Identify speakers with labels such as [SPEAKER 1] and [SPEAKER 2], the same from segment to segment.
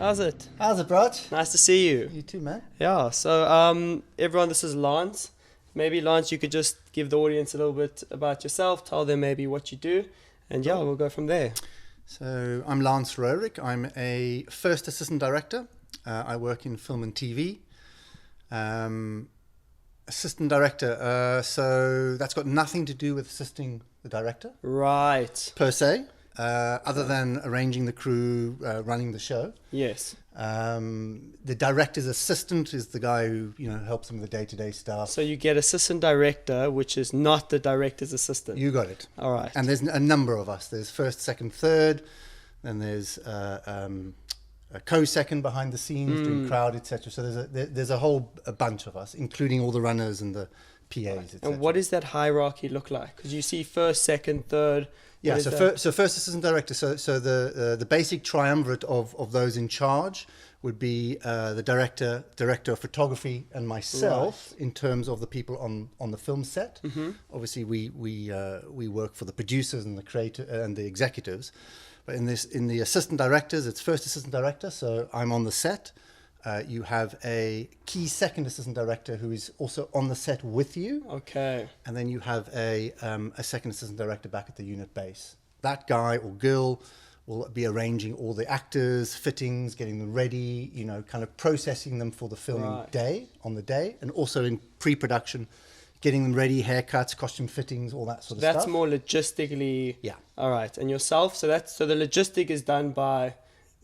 [SPEAKER 1] How's it?
[SPEAKER 2] How's it, Braj?
[SPEAKER 1] Nice to see you.
[SPEAKER 2] You too, man.
[SPEAKER 1] Yeah, so everyone, this is Lance. Maybe Lance, you could just give the audience a little bit about yourself, tell them maybe what you do, and yeah, we'll go from there.
[SPEAKER 2] So I'm Lance Roehrig. I'm a first assistant director. I work in film and TV. Assistant director, so that's got nothing to do with assisting the director.
[SPEAKER 1] Right.
[SPEAKER 2] Per se, other than arranging the crew, running the show.
[SPEAKER 1] Yes.
[SPEAKER 2] The director's assistant is the guy who helps them with the day-to-day stuff.
[SPEAKER 1] So you get assistant director, which is not the director's assistant.
[SPEAKER 2] You got it.
[SPEAKER 1] All right.
[SPEAKER 2] And there's a number of us. There's first, second, third. Then there's a co-second behind the scenes doing crowd, etc. So there's a bunch of us, including all the runners and the PAs, etc.
[SPEAKER 1] And what does that hierarchy look like? Because you see first, second, third.
[SPEAKER 2] Yeah, so first assistant director. So the basic triumvirate of those in charge would be the director of photography, and myself, in terms of the people on the film set. Mm-hmm. Obviously, we work for the producers and the creator and the executives. But in the assistant directors, it's first assistant director. So I'm on the set. You have a key second assistant director who is also on the set with you.
[SPEAKER 1] Okay.
[SPEAKER 2] And then you have a second assistant director back at the unit base. That guy or girl will be arranging all the actors, fittings, getting them ready, kind of processing them for the filming day, and also in pre-production, getting them ready, haircuts, costume fittings, all that sort of stuff.
[SPEAKER 1] That's more logistically.
[SPEAKER 2] Yeah.
[SPEAKER 1] All right. And yourself, so the logistic is done by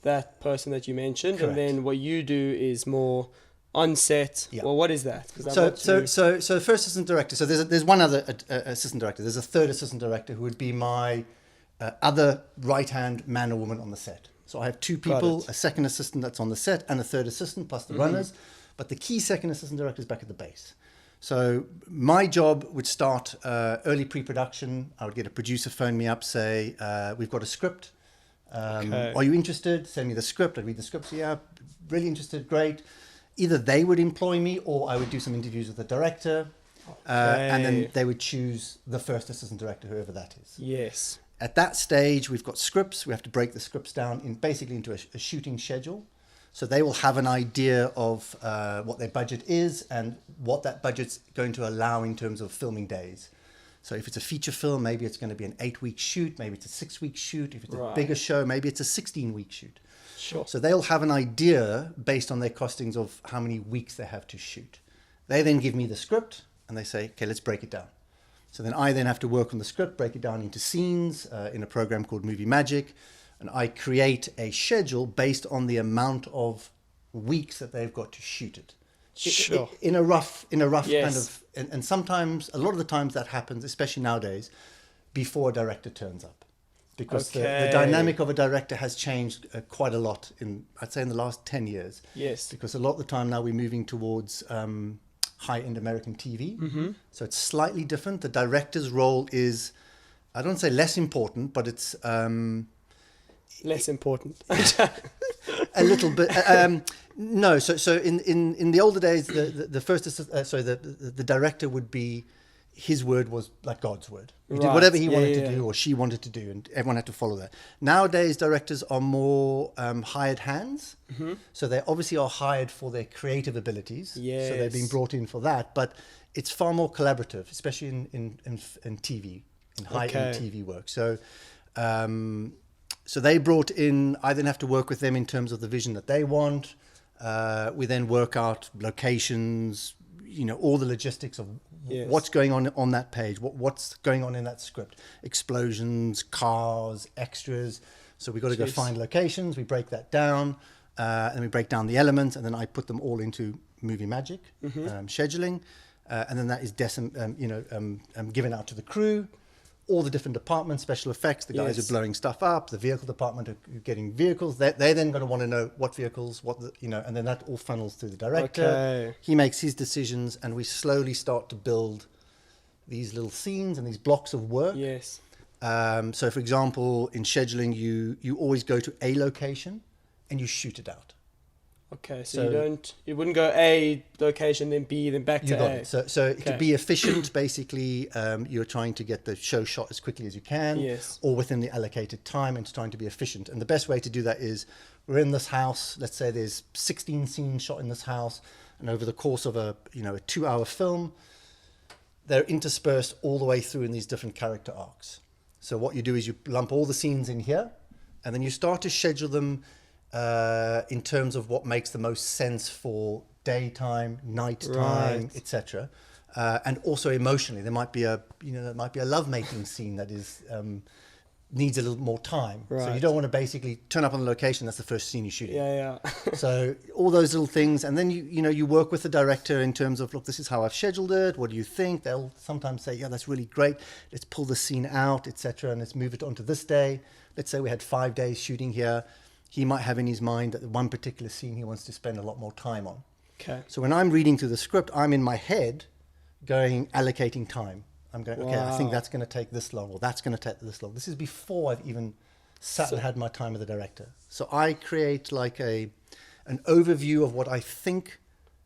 [SPEAKER 1] that person that you mentioned.
[SPEAKER 2] Correct.
[SPEAKER 1] And then what you do is more on set.
[SPEAKER 2] Yeah.
[SPEAKER 1] Well, what is that?
[SPEAKER 2] So first assistant director. So there's one other assistant director. There's a third assistant director who would be my other right-hand man or woman on the set. So I have two people, a second assistant that's on the set and a third assistant plus the runners. But the key second assistant director is back at the base. So my job would start early pre-production. I would get a producer phone me up, say, we've got a script. Are you interested? Send me the script. I'd read the script. So, yeah, really interested. Great. Either they would employ me or I would do some interviews with the director. And then they would choose the first assistant director, whoever that is.
[SPEAKER 1] Yes.
[SPEAKER 2] At that stage, we've got scripts. We have to break the scripts down basically into a shooting schedule. So they will have an idea of what their budget is and what that budget's going to allow in terms of filming days. So if it's a feature film, maybe it's going to be an 8-week shoot, maybe it's a 6-week shoot. If it's a bigger show, maybe it's a 16-week shoot.
[SPEAKER 1] Sure.
[SPEAKER 2] So they'll have an idea based on their costings of how many weeks they have to shoot. They then give me the script and they say, okay, let's break it down. So then I then have to work on the script, break it down into scenes in a program called Movie Magic. And I create a schedule based on the amount of weeks that they've got to shoot it.
[SPEAKER 1] Sure.
[SPEAKER 2] In a rough
[SPEAKER 1] Yes.
[SPEAKER 2] kind of, and sometimes, a lot of the times that happens, especially nowadays, before a director turns up. Because the dynamic of a director has changed quite a lot I'd say in the last 10 years.
[SPEAKER 1] Yes.
[SPEAKER 2] Because a lot of the time now we're moving towards high-end American TV. Mm-hmm. So it's slightly different. The director's role is, I don't say less important, but it's...
[SPEAKER 1] less important.
[SPEAKER 2] A little bit. No, so in the older days, the first the director would be, his word was like God's word. He did whatever he wanted to do or she wanted to do, and everyone had to follow that. Nowadays, directors are more hired hands. Mm-hmm. So they obviously are hired for their creative abilities.
[SPEAKER 1] Yes.
[SPEAKER 2] So they're being brought in for that. But it's far more collaborative, especially in TV, in high-end TV work. So... So they brought in, I then have to work with them in terms of the vision that they want. We then work out locations, all the logistics of what's going on that page, what's going on in that script. Explosions, cars, extras. So we've got to go find locations. We break that down, and we break down the elements, and then I put them all into Movie Magic, scheduling. And then that is given out to the crew. All the different departments, special effects, the guys who are blowing stuff up, the vehicle department are getting vehicles. They're then going to want to know what vehicles, and then that all funnels through the director.
[SPEAKER 1] Okay.
[SPEAKER 2] He makes his decisions, and we slowly start to build these little scenes and these blocks of work.
[SPEAKER 1] Yes.
[SPEAKER 2] So, for example, in scheduling, you always go to a location and you shoot it out.
[SPEAKER 1] Okay, so you wouldn't go A location, then B, then back to
[SPEAKER 2] got
[SPEAKER 1] A.
[SPEAKER 2] it. So to be efficient, basically, you're trying to get the show shot as quickly as you can,
[SPEAKER 1] Yes.
[SPEAKER 2] or within the allocated time, and trying to be efficient. And the best way to do that is, we're in this house. Let's say there's 16 scenes shot in this house, and over the course of a 2-hour film, they're interspersed all the way through in these different character arcs. So what you do is you lump all the scenes in here, and then you start to schedule them in terms of what makes the most sense for daytime, nighttime, etc. And also emotionally, there might be a lovemaking scene that is needs a little more time.
[SPEAKER 1] Right.
[SPEAKER 2] So you don't want to basically turn up on the location. That's the first scene you're shooting.
[SPEAKER 1] Yeah.
[SPEAKER 2] So all those little things, and then you work with the director in terms of, look, this is how I've scheduled it. What do you think? They'll sometimes say, yeah, that's really great. Let's pull the scene out, etc., and let's move it onto this day. Let's say we had 5 days shooting here. He might have in his mind that one particular scene he wants to spend a lot more time on.
[SPEAKER 1] Okay.
[SPEAKER 2] So when I'm reading through the script, I'm in my head allocating time. I'm going, okay, I think that's going to take this long, or that's going to take this long. This is before I've even sat and had my time with the director. So I create like an overview of what I think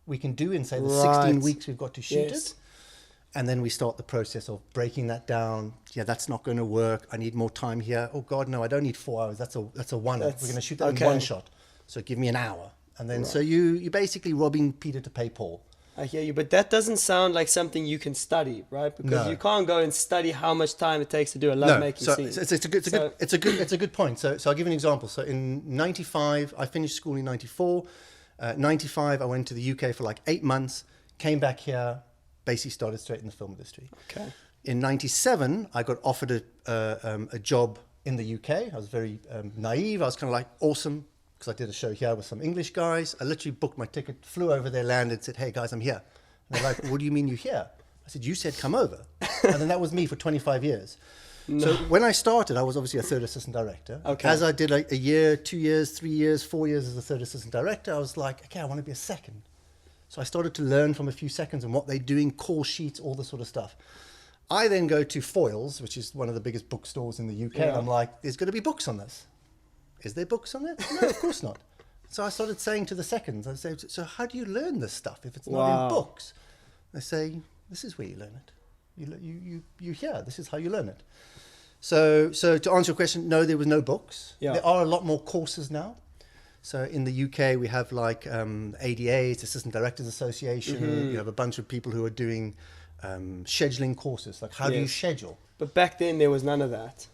[SPEAKER 2] we can do in, say, the 16 weeks we've got to shoot it. And then we start the process of breaking that down. Yeah, that's not going to work. I need more time here. Oh God, no, I don't need 4 hours. That's a one. We're going to shoot that in one shot. So give me an hour. And then so you're basically robbing Peter to pay Paul.
[SPEAKER 1] I hear you, but that doesn't sound like something you can study, right? Because you can't go and study how much time it takes to do a lovemaking scene.
[SPEAKER 2] It's a good point. So I'll give you an example. So in 95, I finished school in 94. 95, I went to the UK for like 8 months, came back here, basically started straight in the film industry.
[SPEAKER 1] Okay.
[SPEAKER 2] In 97, I got offered a job in the UK. I was very naive. I was kind of like, awesome, because I did a show here with some English guys. I literally booked my ticket, flew over there, landed, said, hey guys, I'm here. And they're like, what do you mean you're here? I said, you said come over. And then that was me for 25 years. No. So when I started, I was obviously a third assistant director.
[SPEAKER 1] Okay.
[SPEAKER 2] As I did like a year, 2 years, 3 years, 4 years as a third assistant director, I was like, okay, I want to be a second. So I started to learn from a few seconds and what they're doing, call sheets, all this sort of stuff. I then go to Foyles, which is one of the biggest bookstores in the UK. Yeah. And I'm like, there's got to be books on this. Is there books on it? No, of course not. So I started saying to the seconds, I say, so how do you learn this stuff if it's not in books? They say, this is where you learn it. You hear, this is how you learn it. So to answer your question, no, there was no books. Yeah. There are a lot more courses now. So in the UK, we have like ADA, it's Assistant Directors Association. Mm-hmm. You have a bunch of people who are doing scheduling courses, like how do you schedule?
[SPEAKER 1] But back then, there was none of that.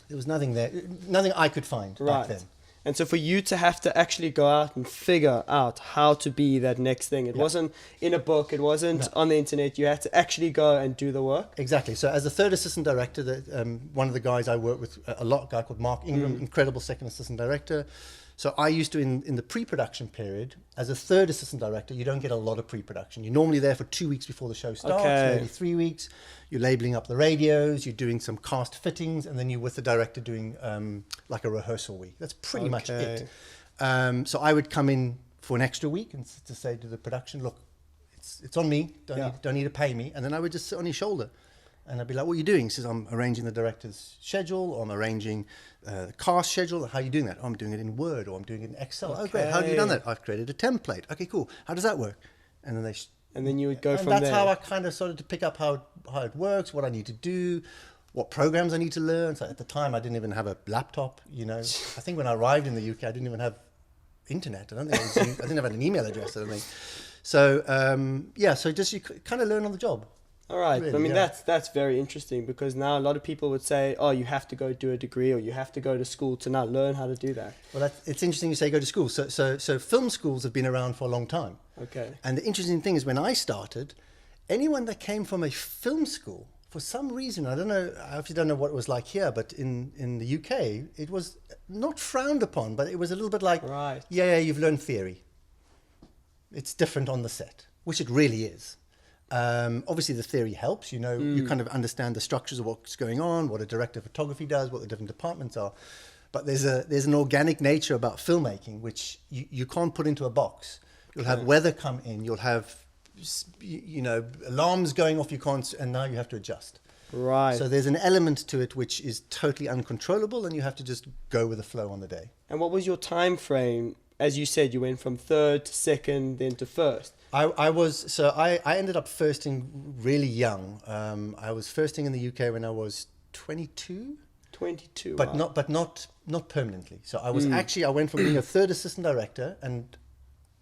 [SPEAKER 2] There was nothing there, nothing I could find back then.
[SPEAKER 1] And so for you to have to actually go out and figure out how to be that next thing, it wasn't in a book, it wasn't on the internet, you had to actually go and do the work.
[SPEAKER 2] Exactly. So as a third assistant director, one of the guys I work with a lot, a guy called Mark Ingram, incredible second assistant director. So I used to, in the pre-production period, as a third assistant director, you don't get a lot of pre-production. You're normally there for 2 weeks before the show starts, maybe 3 weeks. You're labeling up the radios, you're doing some cast fittings, and then you're with the director doing like a rehearsal week. That's pretty much it. So I would come in for an extra week and to say to the production, look, it's on me, don't need to pay me. And then I would just sit on his shoulder. And I'd be like, what are you doing? He says, I'm arranging the director's schedule, or I'm arranging the cast schedule. How are you doing that? Oh, I'm doing it in Word, or I'm doing it in Excel. Okay. Oh, great. How have you done that? I've created a template. Okay, cool. How does that work? And then
[SPEAKER 1] and then you would go from there.
[SPEAKER 2] And that's how I kind of started to pick up how it works, what I need to do, what programs I need to learn. So at the time, I didn't even have a laptop. I think when I arrived in the UK, I didn't even have internet. I didn't have an email address. I don't think. So so just you kind of learn on the job.
[SPEAKER 1] All right. Really, I mean, that's very interesting, because now a lot of people would say, oh, you have to go do a degree, or you have to go to school to now learn how to do that.
[SPEAKER 2] Well, it's interesting you say go to school. So film schools have been around for a long time.
[SPEAKER 1] Okay.
[SPEAKER 2] And the interesting thing is, when I started, anyone that came from a film school, for some reason, I don't know, I obviously don't know what it was like here, but in the UK, it was not frowned upon, but it was a little bit like, you've learned theory. It's different on the set, which it really is. Obviously the theory helps, you kind of understand the structures of what's going on, what a director of photography does, what the different departments are. But there's an organic nature about filmmaking, which you can't put into a box. You'll have weather come in, you'll have, alarms going off, and now you have to adjust.
[SPEAKER 1] Right.
[SPEAKER 2] So there's an element to it which is totally uncontrollable, and you have to just go with the flow on the day.
[SPEAKER 1] And what was your time frame as you said, you went from third to second, then to first.
[SPEAKER 2] I ended up firsting really young. I was firsting in the UK when I was 22.
[SPEAKER 1] 22,
[SPEAKER 2] but
[SPEAKER 1] wow.
[SPEAKER 2] not permanently. So I was I went from being a third assistant director, and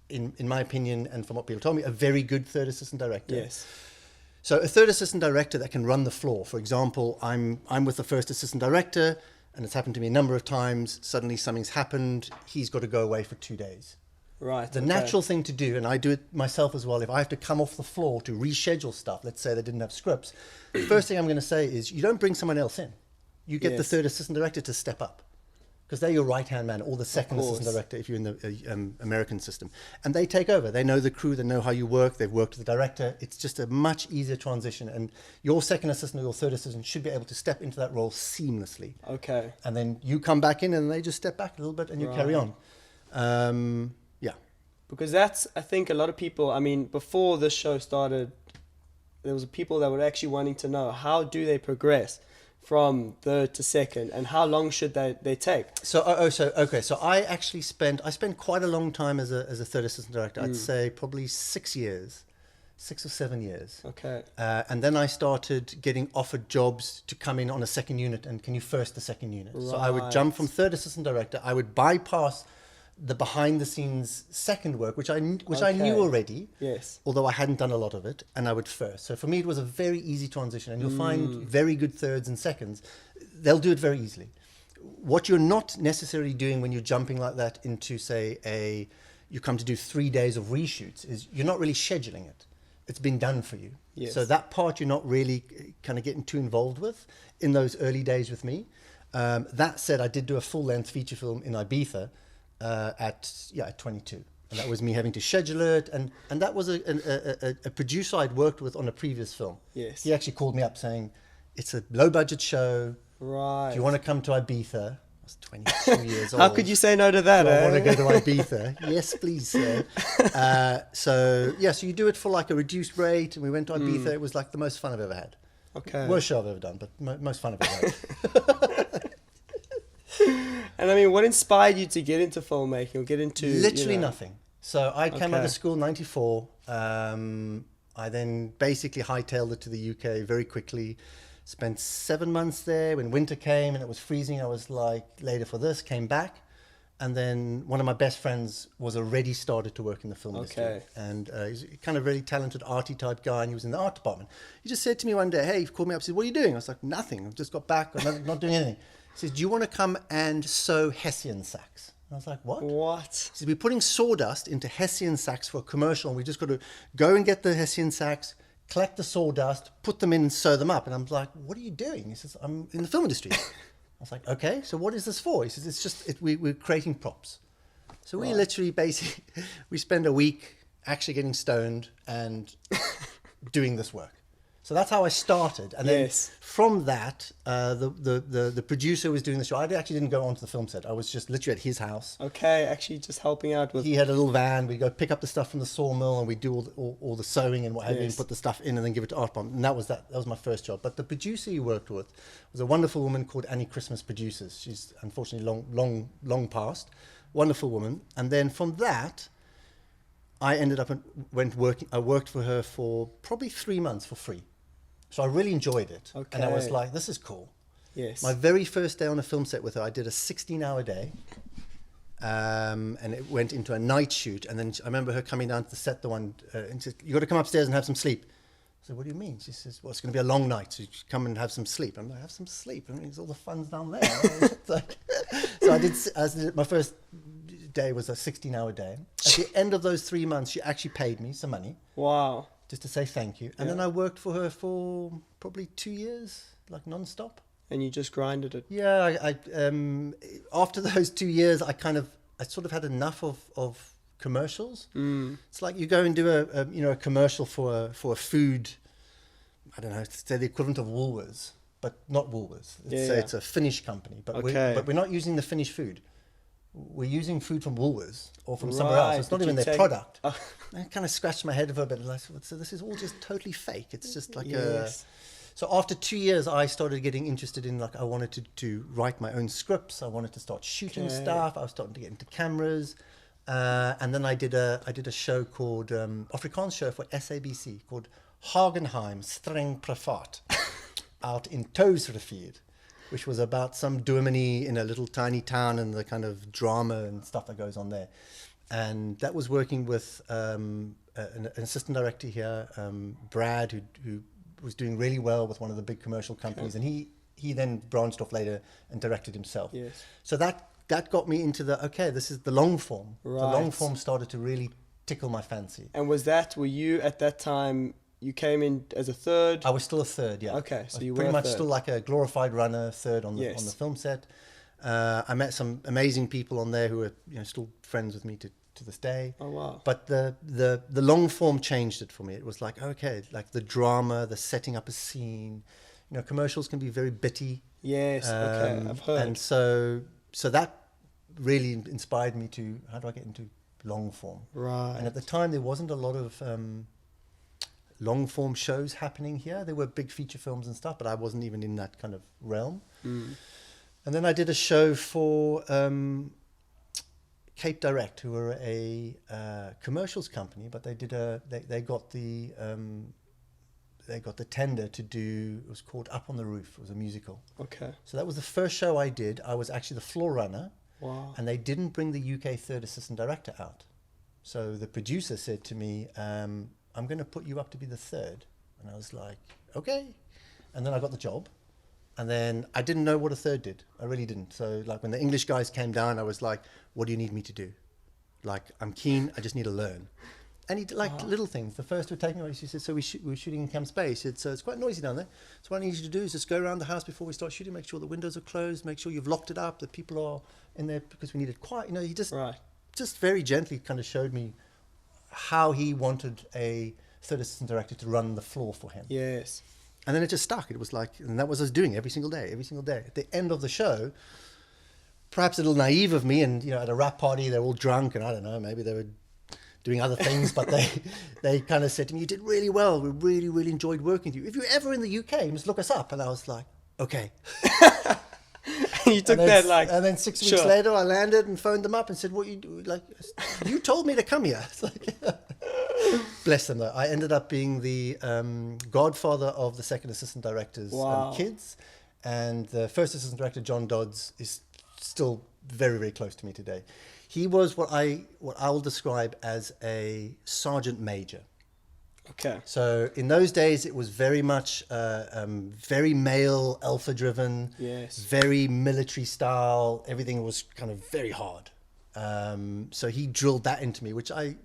[SPEAKER 2] in my opinion, and from what people told me, a very good third assistant director.
[SPEAKER 1] Yes.
[SPEAKER 2] So a third assistant director that can run the floor. For example, I'm with the first assistant director, and it's happened to me a number of times. Suddenly something's happened. He's got to go away for 2 days.
[SPEAKER 1] Right.
[SPEAKER 2] The natural thing to do, and I do it myself as well, if I have to come off the floor to reschedule stuff, let's say they didn't have scripts, the first thing I'm going to say is you don't bring someone else in. You get the third assistant director to step up, because they're your right-hand man, or the second assistant director if you're in the American system. And they take over. They know the crew. They know how you work. They've worked with the director. It's just a much easier transition. And your second assistant or your third assistant should be able to step into that role seamlessly.
[SPEAKER 1] Okay.
[SPEAKER 2] And then you come back in and they just step back a little bit and you carry on. Yeah.
[SPEAKER 1] Because that's, I think a lot of people, I mean, before this show started, there was people that were actually wanting to know, how do they progress from third to second, and how long should they take?
[SPEAKER 2] So I spent quite a long time as a third assistant director. I'd say probably 6 years, 6 or 7 years.
[SPEAKER 1] Okay.
[SPEAKER 2] And then I started getting offered jobs to come in on a second unit, and can you first the second unit?
[SPEAKER 1] Right.
[SPEAKER 2] So I would jump from third assistant director. I would bypass the behind the scenes second work, which I knew already.
[SPEAKER 1] Yes.
[SPEAKER 2] Although I hadn't done a lot of it, and I would first. So for me, it was a very easy transition, and you'll find very good thirds and seconds. They'll do it very easily. What you're not necessarily doing when you're jumping like that into, say, you come to do 3 days of reshoots, is you're not really scheduling it. It's been done for you.
[SPEAKER 1] Yes.
[SPEAKER 2] So that part you're not really kind of getting too involved with in those early days with me. That said, I did do a full-length feature film in Ibiza at 22. And that was me having to schedule it. And that was a producer I'd worked with on a previous film.
[SPEAKER 1] Yes.
[SPEAKER 2] He actually called me up saying, it's a low-budget show.
[SPEAKER 1] Right.
[SPEAKER 2] Do you want to come to Ibiza? I was 22 years old.
[SPEAKER 1] How could you say no to that?
[SPEAKER 2] I want to go to Ibiza. Yes, please, sir. So you do it for like a reduced rate. And we went to Ibiza. It was like the most fun I've ever had.
[SPEAKER 1] Okay.
[SPEAKER 2] Worst show I've ever done, but most fun I've ever had.
[SPEAKER 1] And I mean, what inspired you to get into filmmaking or get into...
[SPEAKER 2] Literally nothing. So I came out of school in 94. I then basically hightailed it to the UK very quickly. Spent 7 months there. When winter came and it was freezing, I was like, later for this, came back. And then one of my best friends was already started to work in the film industry. And he's a kind of really talented arty type guy, and he was in the art department. He just said to me one day, hey, he called me up and said, what are you doing? I was like, nothing. I've just got back. I'm not doing anything. He says, do you want to come and sew Hessian sacks? And I was like, what?
[SPEAKER 1] What?
[SPEAKER 2] He says, we're putting sawdust into Hessian sacks for a commercial, and we just got to go and get the Hessian sacks, collect the sawdust, put them in and sew them up. And I'm like, what are you doing? He says, I'm in the film industry. I was like, okay, so what is this for? He says, it's just, we're creating props. So we literally basically, we spend a week actually getting stoned and doing this work. So that's how I started. And then from that, the producer was doing the show. I actually didn't go onto the film set. I was just literally at his house.
[SPEAKER 1] Okay, actually just helping out with...
[SPEAKER 2] He had a little van. We'd go pick up the stuff from the sawmill, and we'd do all the sewing and what have you, and put the stuff in and then give it to Art Bomb. And that was my first job. But the producer he worked with was a wonderful woman called Annie Christmas Producers. She's unfortunately long past. Wonderful woman. And then from that, I ended up I worked for her for probably 3 months for free. So I really enjoyed it. Okay. And I was like, this is cool.
[SPEAKER 1] Yes.
[SPEAKER 2] My very first day on a film set with her, I did a 16-hour day. And it went into a night shoot. And then I remember her coming down to the set and said, you got to come upstairs and have some sleep. I said, what do you mean? She says, well, it's going to be a long night, so you should come and have some sleep. I'm like, have some sleep? I mean, all the fun's down there. So I did, my first day was a 16-hour day. At the end of those 3 months, she actually paid me some money.
[SPEAKER 1] Wow.
[SPEAKER 2] Just to say thank you. And then I worked for her for probably 2 years, like non-stop.
[SPEAKER 1] And you just grinded it.
[SPEAKER 2] Yeah. After those 2 years, I sort of had enough of commercials. It's like you go and do a commercial for a food, I don't know, say the equivalent of Woolworths, but not Woolworths. It's a Finnish company, but we're not using the Finnish food. We're using food from Woolworths or from somewhere else. It's not even their product. I kind of scratched my head a bit. So this is all just totally fake. It's just like So after 2 years, I started getting interested in, I wanted to write my own scripts. I wanted to start shooting stuff. I was starting to get into cameras. And then I did a show called Afrikaans show for SABC called Hagenheim Streng Privaat out in Toosrivier, which was about some dominee in a little tiny town and the kind of drama and stuff that goes on there. And that was working with an assistant director here, Brad, who was doing really well with one of the big commercial companies. And he then branched off later and directed himself.
[SPEAKER 1] Yes.
[SPEAKER 2] So that got me into this is the long form.
[SPEAKER 1] Right.
[SPEAKER 2] The long form started to really tickle my fancy.
[SPEAKER 1] And were you at that time, you came in as a third?
[SPEAKER 2] I was still a third, yeah.
[SPEAKER 1] Okay, so you were
[SPEAKER 2] pretty much
[SPEAKER 1] third.
[SPEAKER 2] still like a glorified runner, third on the film set. I met some amazing people on there who are still friends with me to this day.
[SPEAKER 1] Oh wow!
[SPEAKER 2] But the long form changed it for me. It was like, okay, like the drama, the setting up a scene. Commercials can be very bitty.
[SPEAKER 1] Yes, okay, I've heard.
[SPEAKER 2] And so that really inspired me to, how do I get into long form?
[SPEAKER 1] Right.
[SPEAKER 2] And at the time, there wasn't a lot of long form shows happening here. There were big feature films and stuff, but I wasn't even in that kind of realm.
[SPEAKER 1] Mm.
[SPEAKER 2] And then I did a show for Cape Direct, who were a commercials company, but they got the tender to do, it was called Up on the Roof. It was a musical.
[SPEAKER 1] Okay.
[SPEAKER 2] So that was the first show I did. I was actually the floor runner.
[SPEAKER 1] Wow.
[SPEAKER 2] And they didn't bring the UK third assistant director out. So the producer said to me, I'm going to put you up to be the third. And I was like, okay. And then I got the job. And then I didn't know what a third did. I really didn't. So like when the English guys came down, I was like, what do you need me to do? Like, I'm keen. I just need to learn. And he did little things. The first would take me away. She said, so we're shooting in Camp Space. It's quite noisy down there. So what I need you to do is just go around the house before we start shooting, make sure the windows are closed, make sure you've locked it up, that people are in there, because we needed quiet. He just very gently kind of showed me how he wanted a third assistant director to run the floor for him.
[SPEAKER 1] Yes.
[SPEAKER 2] And then it just stuck. It was like, and that was us doing every single day. At the end of the show, perhaps a little naive of me, and at a rap party, they're all drunk, and I don't know, maybe they were doing other things, but they kind of said to me, you did really well. We really, really enjoyed working with you. If you're ever in the UK, you must look us up. And I was like, okay.
[SPEAKER 1] You took that like...
[SPEAKER 2] And then 6 weeks later, I landed and phoned them up and said, what you do? Like, you told me to come here. It's like, bless them, though. I ended up being the godfather of the second assistant director's kids. And the first assistant director, John Dodds, is still very, very close to me today. He was what I will describe as a sergeant major.
[SPEAKER 1] Okay.
[SPEAKER 2] So in those days, it was very much very male, alpha-driven,
[SPEAKER 1] yes,
[SPEAKER 2] very military style. Everything was kind of very hard. So he drilled that into me, which I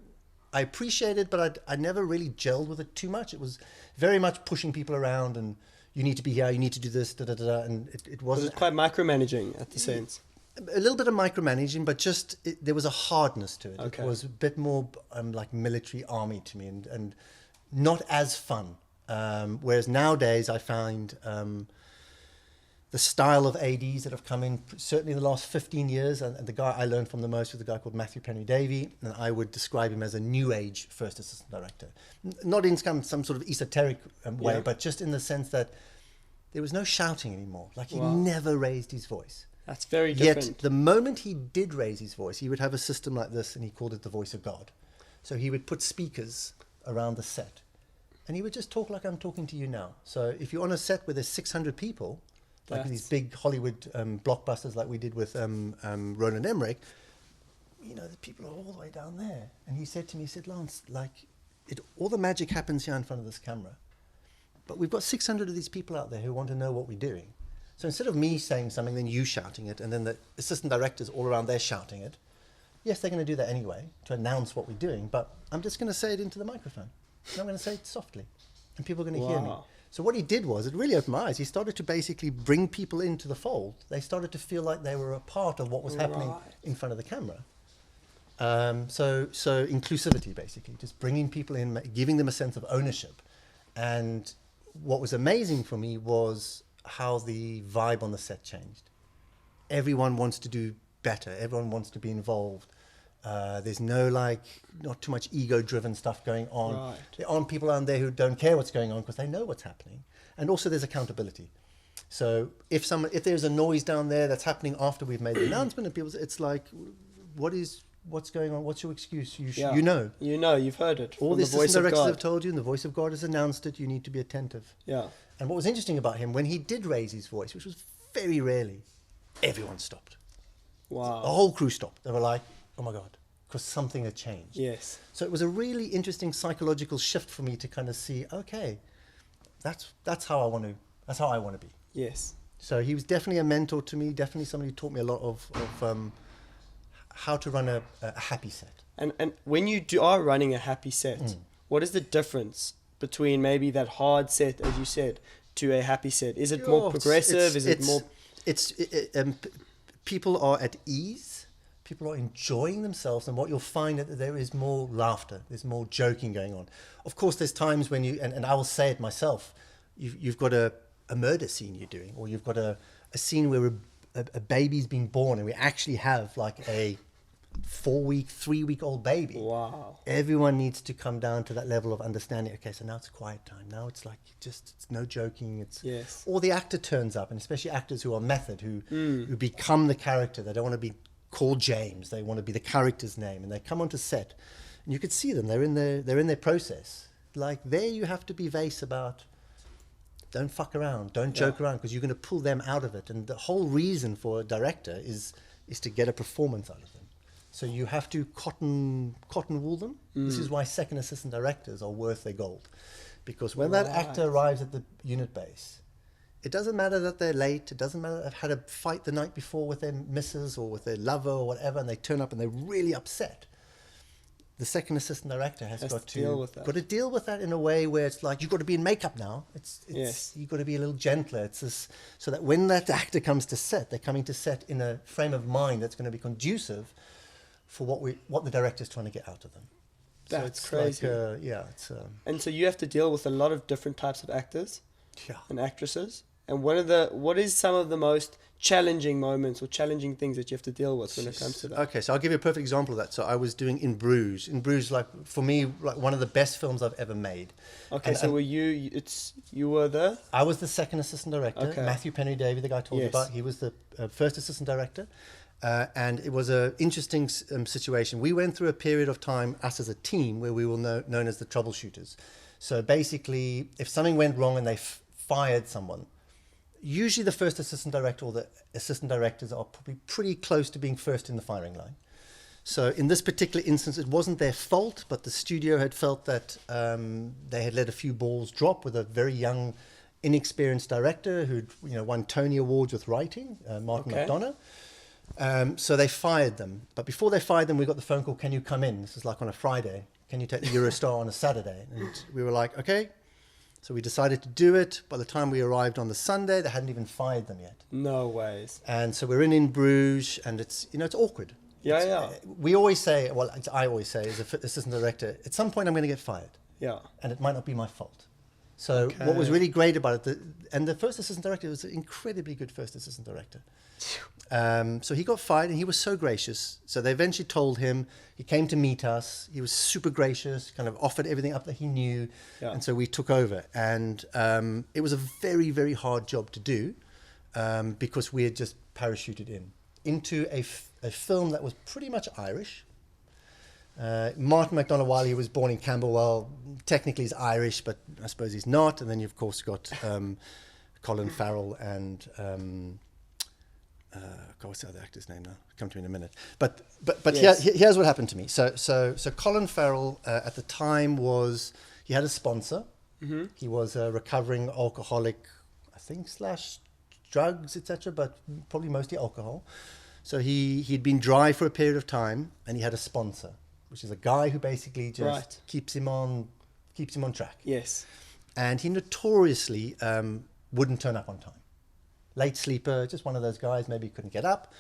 [SPEAKER 2] appreciated, but I never really gelled with it too much. It was very much pushing people around, and you need to be here, you need to do this, da da da. And it wasn't.
[SPEAKER 1] Was it quite micromanaging at the sense?
[SPEAKER 2] A little bit of micromanaging, but just there was a hardness to it.
[SPEAKER 1] Okay.
[SPEAKER 2] It was a bit more like military army to me, and not as fun. Whereas nowadays I find the style of ADs that have come in, certainly in the last 15 years, and the guy I learned from the most was a guy called Matthew Penry Davey, and I would describe him as a new age first assistant director. Not in some sort of esoteric way, but just in the sense that there was no shouting anymore. Like he never raised his voice.
[SPEAKER 1] That's very different.
[SPEAKER 2] Yet the moment he did raise his voice, he would have a system like this, and he called it the voice of God. So he would put speakers around the set, and he would just talk like I'm talking to you now. So if you're on a set where there's 600 people, like these big Hollywood blockbusters like we did with Roland Emmerich, the people are all the way down there. And he said to me, Lance, like all the magic happens here in front of this camera, but we've got 600 of these people out there who want to know what we're doing. So instead of me saying something, then you shouting it, and then the assistant directors all around there shouting it, yes, they're going to do that anyway to announce what we're doing, but I'm just going to say it into the microphone. And I'm going to say it softly, and people are going to hear me. So what he did was, it really opened my eyes. He started to basically bring people into the fold. They started to feel like they were a part of what was happening in front of the camera. So inclusivity, basically, just bringing people in, giving them a sense of ownership. And what was amazing for me was how the vibe on the set changed. Everyone wants to do better. Everyone wants to be involved. There's not too much ego-driven stuff going on.
[SPEAKER 1] Right.
[SPEAKER 2] There aren't people out there who don't care what's going on because they know what's happening. And also there's accountability. So if there's a noise down there that's happening after we've made the announcement, and it's like, what is what's going on? What's your excuse?
[SPEAKER 1] Yeah.
[SPEAKER 2] You know.
[SPEAKER 1] You know, you've heard it.
[SPEAKER 2] All
[SPEAKER 1] from
[SPEAKER 2] the
[SPEAKER 1] the voice
[SPEAKER 2] assistant
[SPEAKER 1] of
[SPEAKER 2] directors
[SPEAKER 1] God.
[SPEAKER 2] have told you, and the voice of God has announced it. You need to be attentive.
[SPEAKER 1] Yeah.
[SPEAKER 2] And what was interesting about him, when he did raise his voice, which was very rarely, everyone stopped.
[SPEAKER 1] Wow.
[SPEAKER 2] The whole crew stopped. They were like, "Oh my God," because something had changed.
[SPEAKER 1] Yes.
[SPEAKER 2] So it was a really interesting psychological shift for me to kind of see, okay, that's how I want to be.
[SPEAKER 1] Yes.
[SPEAKER 2] So he was definitely a mentor to me. Definitely somebody who taught me a lot of how to run a happy set.
[SPEAKER 1] And when you are running a happy set, what is the difference between maybe that hard set, as you said, to a happy set? Is it more progressive? Is it more?
[SPEAKER 2] People are at ease. People are enjoying themselves, and what you'll find that there is more laughter. There's more joking going on. Of course, there's times when you and I will say it myself. You've got a murder scene you're doing, or you've got a scene where a baby's been born, and we actually have like a 3-week-old baby.
[SPEAKER 1] Wow.
[SPEAKER 2] Everyone needs to come down to that level of understanding. Okay, so now it's quiet time. Now it's like it's no joking.
[SPEAKER 1] Yes.
[SPEAKER 2] Or the actor turns up, and especially actors who are method, who become the character. They don't want to be called James. They want to be the character's name, and they come onto set, and you could see them. They're in their process. Like there, you have to be vase about. Don't fuck around. Don't joke around, because you're going to pull them out of it. And the whole reason for a director is to get a performance out of them. So you have to cotton wool them. This is why second assistant directors are worth their gold, because when that actor arrives at the unit base, it doesn't matter that they're late. It doesn't matter that they've had a fight the night before with their missus or with their lover or whatever, and they turn up and they're really upset. The second assistant director has got to deal with that in a way where it's like, you've got to be in makeup now. You've got to be a little gentler. It's this, so that when that actor comes to set, they're coming to set in a frame of mind that's going to be conducive for what the director's trying to get out of them.
[SPEAKER 1] That's crazy.
[SPEAKER 2] And
[SPEAKER 1] so you have to deal with a lot of different types of actors and actresses. And what is some of the most challenging moments or challenging things that you have to deal with when it comes to that?
[SPEAKER 2] Okay, so I'll give you a perfect example of that. So I was doing In Bruges. In Bruges, like for me, like one of the best films I've ever made.
[SPEAKER 1] Okay, so were you? You were the?
[SPEAKER 2] I was the second assistant director.
[SPEAKER 1] Okay.
[SPEAKER 2] Matthew Penry-Davy, the guy I told you about, he was the first assistant director. And it was an interesting situation. We went through a period of time, us as a team, where we were known as the troubleshooters. So basically, if something went wrong and they fired someone, usually the first assistant director or the assistant directors are probably pretty close to being first in the firing line. So in this particular instance, it wasn't their fault, but the studio had felt that they had let a few balls drop with a very young, inexperienced director who'd won Tony Awards with writing, Martin McDonough. So they fired them. But before they fired them, we got the phone call, "Can you come in?" This is like on a Friday. "Can you take the Eurostar on a Saturday?" And we were like, okay. So we decided to do it. By the time we arrived on the Sunday, they hadn't even fired them yet.
[SPEAKER 1] No ways.
[SPEAKER 2] And so we're in Bruges, and it's awkward. We always say, I always say as an assistant director, at some point I'm going to get fired.
[SPEAKER 1] Yeah.
[SPEAKER 2] And it might not be my fault. So what was really great about it, and the first assistant director was an incredibly good first assistant director. So he got fired, and he was so gracious. So they eventually told him. He came to meet us. He was super gracious, kind of offered everything up that he knew. Yeah. And so we took over. And it was a very, very hard job to do because we had just parachuted into a film that was pretty much Irish. Martin McDonough, while he was born in Camberwell, technically he's Irish, but I suppose he's not. And then you've, of course, got Colin Farrell and... what's the other actor's name now? Come to me in a minute. But yes. Here's what happened to me. So Colin Farrell at the time he had a sponsor. Mm-hmm. He was a recovering alcoholic, I think / drugs, etc., but probably mostly alcohol. So he'd been dry for a period of time, and he had a sponsor, which is a guy who basically just keeps him on track.
[SPEAKER 1] Yes.
[SPEAKER 2] And he notoriously wouldn't turn up on time. Late sleeper, just one of those guys, maybe he couldn't get up.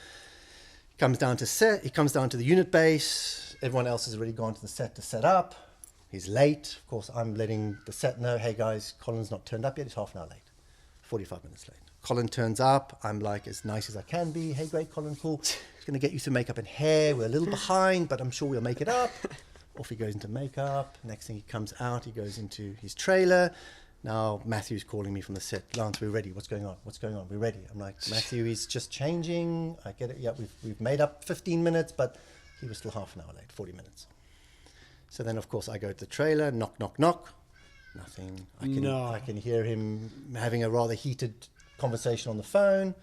[SPEAKER 2] He comes down to set, he comes down to the unit base. Everyone else has already gone to the set to set up. He's late. Of course, I'm letting the set know, "Hey guys, Colin's not turned up yet, he's half an hour late. 45 minutes late." Colin turns up. I'm like as nice as I can be. "Hey, great, Colin, cool. It's going to get you some makeup and hair. We're a little behind, but I'm sure we'll make it up." Off he goes into makeup. Next thing he comes out, he goes into his trailer. Now Matthew's calling me from the set. "Lance, we're ready. What's going on? We're ready." I'm like, "Matthew, he's just changing. I get it. Yeah, we've made up 15 minutes, but He was still half an hour late, 40 minutes. So then, of course, I go to the trailer, knock, knock, knock. Nothing. I can hear him having a rather heated conversation on the phone.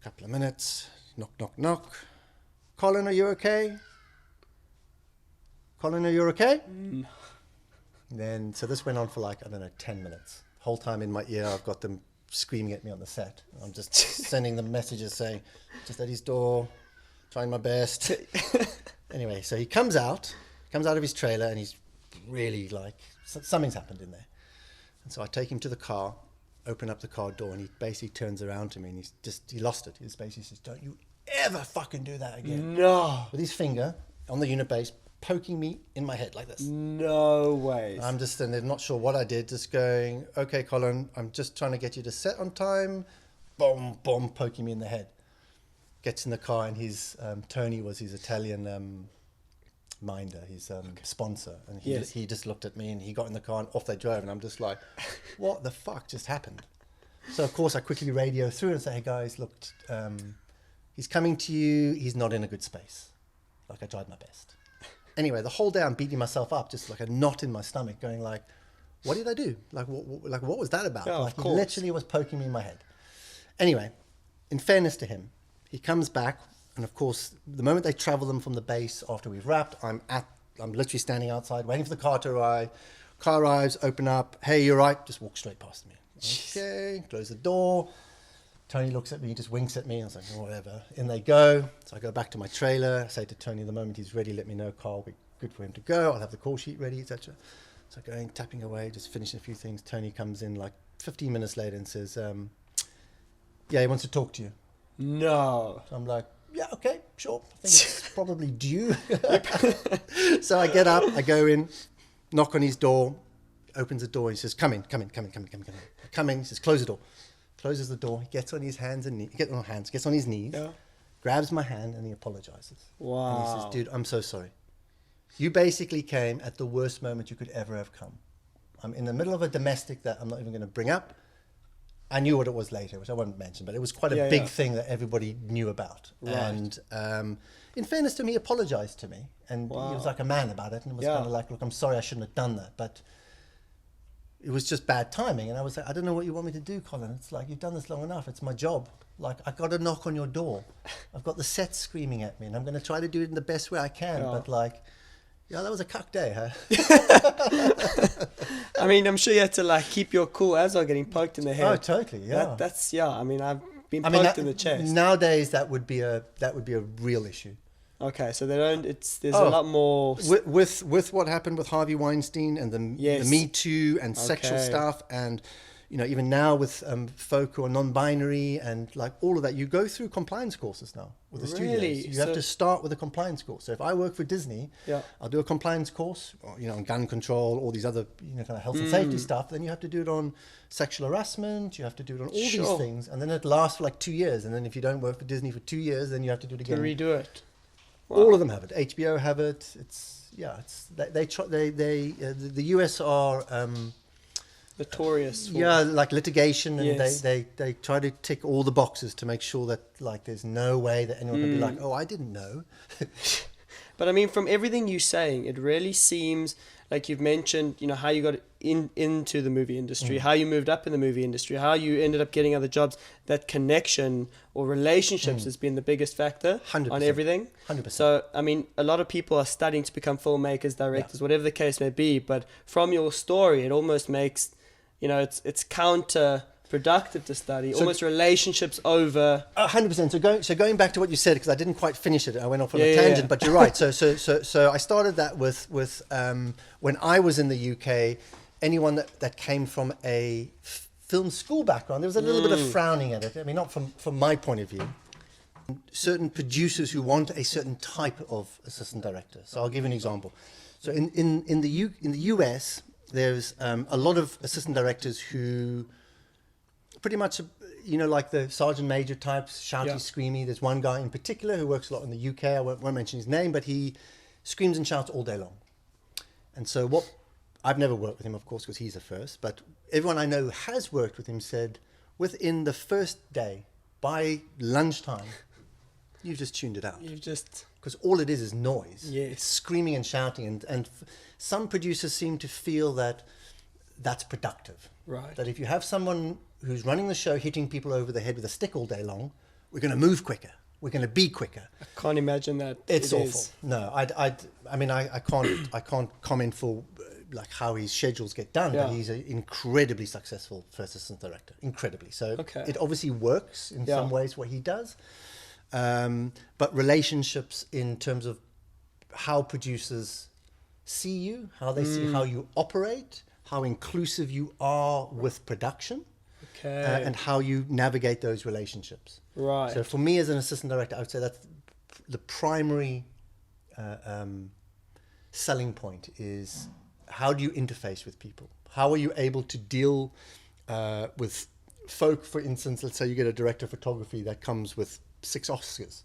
[SPEAKER 2] A couple of minutes, knock, knock, knock. Colin, are you okay? Colin, are you okay? Then, so this went on for like, I don't know, 10 minutes. Whole time in my ear, I've got them screaming at me on the set. I'm just sending them messages saying, just at his door, trying my best. Anyway, so he comes out of his trailer, and he's really like, something's happened in there. And so I take him to the car, open up the car door, and he basically turns around to me, and he lost it. He basically says, don't you ever fucking do that again.
[SPEAKER 1] No.
[SPEAKER 2] With his finger on the unit base, poking me in my head like this.
[SPEAKER 1] No way.
[SPEAKER 2] I'm just standing there, not sure what I did, just going, okay, Colin, I'm just trying to get you to set on time. Boom, boom, poking me in the head. Gets in the car, and his Tony was his Italian minder, his sponsor. And he just looked at me, and he got in the car, and off they drove. And I'm just like, what the fuck just happened? So, of course, I quickly radio through and say, hey, guys, look, he's coming to you. He's not in a good space. Like, I tried my best. Anyway, the whole day I'm beating myself up, just like a knot in my stomach, going like, what did I do? Like, what was that about?
[SPEAKER 1] Yeah,
[SPEAKER 2] like, he literally was poking me in my head. Anyway, in fairness to him, he comes back, and of course, the moment they travel them from the base after we've wrapped, I'm literally standing outside, waiting for the car to arrive. Car arrives, open up, hey, you're right, just walk straight past me. Okay, close the door. Tony looks at me, he just winks at me, and I was like, oh, whatever. In they go. So I go back to my trailer. I say to Tony, the moment he's ready, let me know. Car will be good for him to go. I'll have the call sheet ready, etc. So going, tapping away, just finishing a few things. Tony comes in like 15 minutes later and says, yeah, he wants to talk to you.
[SPEAKER 1] No.
[SPEAKER 2] So I'm like, yeah, okay, sure. I think it's probably due. So I get up, I go in, knock on his door, opens the door, he says, come in. I come in, he says, close the door. Closes the door, he gets on his hands and knees, gets on his knees, grabs my hand, and he apologizes.
[SPEAKER 1] Wow.
[SPEAKER 2] And he says, dude, I'm so sorry. You basically came at the worst moment you could ever have come. I'm in the middle of a domestic that I'm not even going to bring up. I knew what it was later, which I won't mention, but it was quite a big thing that everybody knew about. Right. And in fairness to him, he apologized to me, and he was like a man about it, and it was kind of like, look, I'm sorry, I shouldn't have done that, but it was just bad timing. And I was like, I don't know what you want me to do, Colin. It's like, you've done this long enough. It's my job. Like, I got to knock on your door. I've got the set screaming at me, and I'm going to try to do it in the best way I can. But like, yeah, that was a cuck day, huh?
[SPEAKER 1] I mean, I'm sure you had to like keep your cool as well, getting poked in the head.
[SPEAKER 2] Oh, totally, yeah.
[SPEAKER 1] That's I mean, I've been poked in the chest.
[SPEAKER 2] Nowadays, that would be a real issue.
[SPEAKER 1] Okay, so there's a lot more
[SPEAKER 2] with what happened with Harvey Weinstein and the Me Too and sexual stuff, and even now with folk who are non-binary and like all of that, you go through compliance courses now with the studios. You have to start with a compliance course. So if I work for Disney, I'll do a compliance course, on gun control, all these other kind of health and safety stuff. Then you have to do it on sexual harassment. You have to do it on all these things, and then it lasts for like 2 years. And then if you don't work for Disney for 2 years, then you have to do it again.
[SPEAKER 1] To redo it. Wow.
[SPEAKER 2] All of them have it. HBO have it. The US are
[SPEAKER 1] notorious.
[SPEAKER 2] Like litigation, and they try to tick all the boxes to make sure that like there's no way that anyone can be like, oh, I didn't know.
[SPEAKER 1] But I mean, from everything you're saying, it really seems like you've mentioned, how you got into the movie industry, how you moved up in the movie industry, how you ended up getting other jobs. That connection or relationships has been the biggest factor
[SPEAKER 2] 100%.
[SPEAKER 1] On everything.
[SPEAKER 2] 100%.
[SPEAKER 1] So, I mean, a lot of people are studying to become filmmakers, directors, whatever the case may be. But from your story, it almost makes, it's counterproductive to study, almost relationships over
[SPEAKER 2] 100%. So going back to what you said, because I didn't quite finish it, I went off on a tangent, but you're right. So I started that with when I was in the UK, anyone that came from a film school background, there was a little bit of frowning at it. I mean, not from my point of view. Certain producers who want a certain type of assistant director. So I'll give you an example. So in the US, there's a lot of assistant directors who pretty much, like the sergeant major types, shouty, screamy. There's one guy in particular who works a lot in the UK. I won't mention his name, but he screams and shouts all day long. And so I've never worked with him, of course, because he's the first, but everyone I know who has worked with him said within the first day, by lunchtime, you've just tuned it out.
[SPEAKER 1] You've just...
[SPEAKER 2] Because all it is noise.
[SPEAKER 1] Yes.
[SPEAKER 2] It's screaming and shouting. And some producers seem to feel that that's productive.
[SPEAKER 1] Right.
[SPEAKER 2] That if you have someone who's running the show hitting people over the head with a stick all day long, we're going to move quicker. We're going to be quicker.
[SPEAKER 1] I can't imagine that.
[SPEAKER 2] It's awful. No, I mean, I can't comment for like how his schedules get done, but he's an incredibly successful first assistant director. Incredibly. So it obviously works in some ways what he does. But relationships in terms of how producers see you, how they see how you operate, how inclusive you are with production, and how you navigate those relationships.
[SPEAKER 1] Right.
[SPEAKER 2] So for me as an assistant director, I would say that's the primary selling point is how do you interface with people? How are you able to deal with folk, for instance, let's say you get a director of photography that comes with 6 Oscars.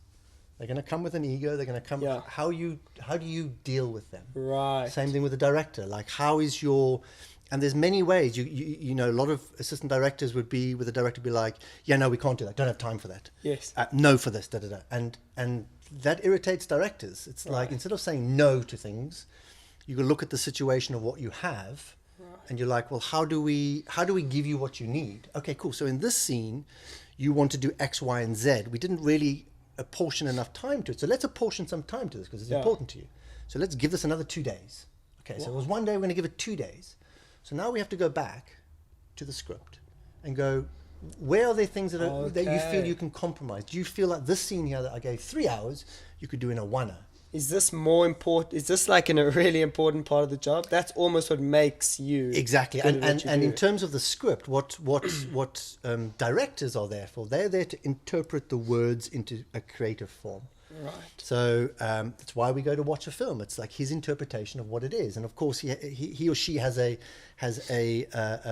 [SPEAKER 2] They're going to come with an ego. They're going to come.
[SPEAKER 1] Yeah.
[SPEAKER 2] How do you deal with them?
[SPEAKER 1] Right.
[SPEAKER 2] Same thing with the director. Like, how is your? And there's many ways. You know, a lot of assistant directors would be with the director be like, yeah, no, we can't do that. Don't have time for that.
[SPEAKER 1] Yes.
[SPEAKER 2] No for this. Da da da. And that irritates directors. It's like instead of saying no to things, you can look at the situation of what you have. And you're like, well, how do we give you what you need? Okay, cool. So in this scene, you want to do X, Y, and Z. We didn't really apportion enough time to it. So let's apportion some time to this because it's important to you. So let's give this another 2 days. Okay, so it was 1 day, we're going to give it 2 days. So now we have to go back to the script and go, where are there things that you feel you can compromise? Do you feel like this scene here that I gave 3 hours, you could do in a 1 hour?
[SPEAKER 1] Is this more important? Is this like a really important part of the job? That's almost what makes you
[SPEAKER 2] exactly. And in terms of the script, what directors are there for? They're there to interpret the words into a creative form.
[SPEAKER 1] Right.
[SPEAKER 2] So that's why we go to watch a film. It's like his interpretation of what it is, and of course he or she has a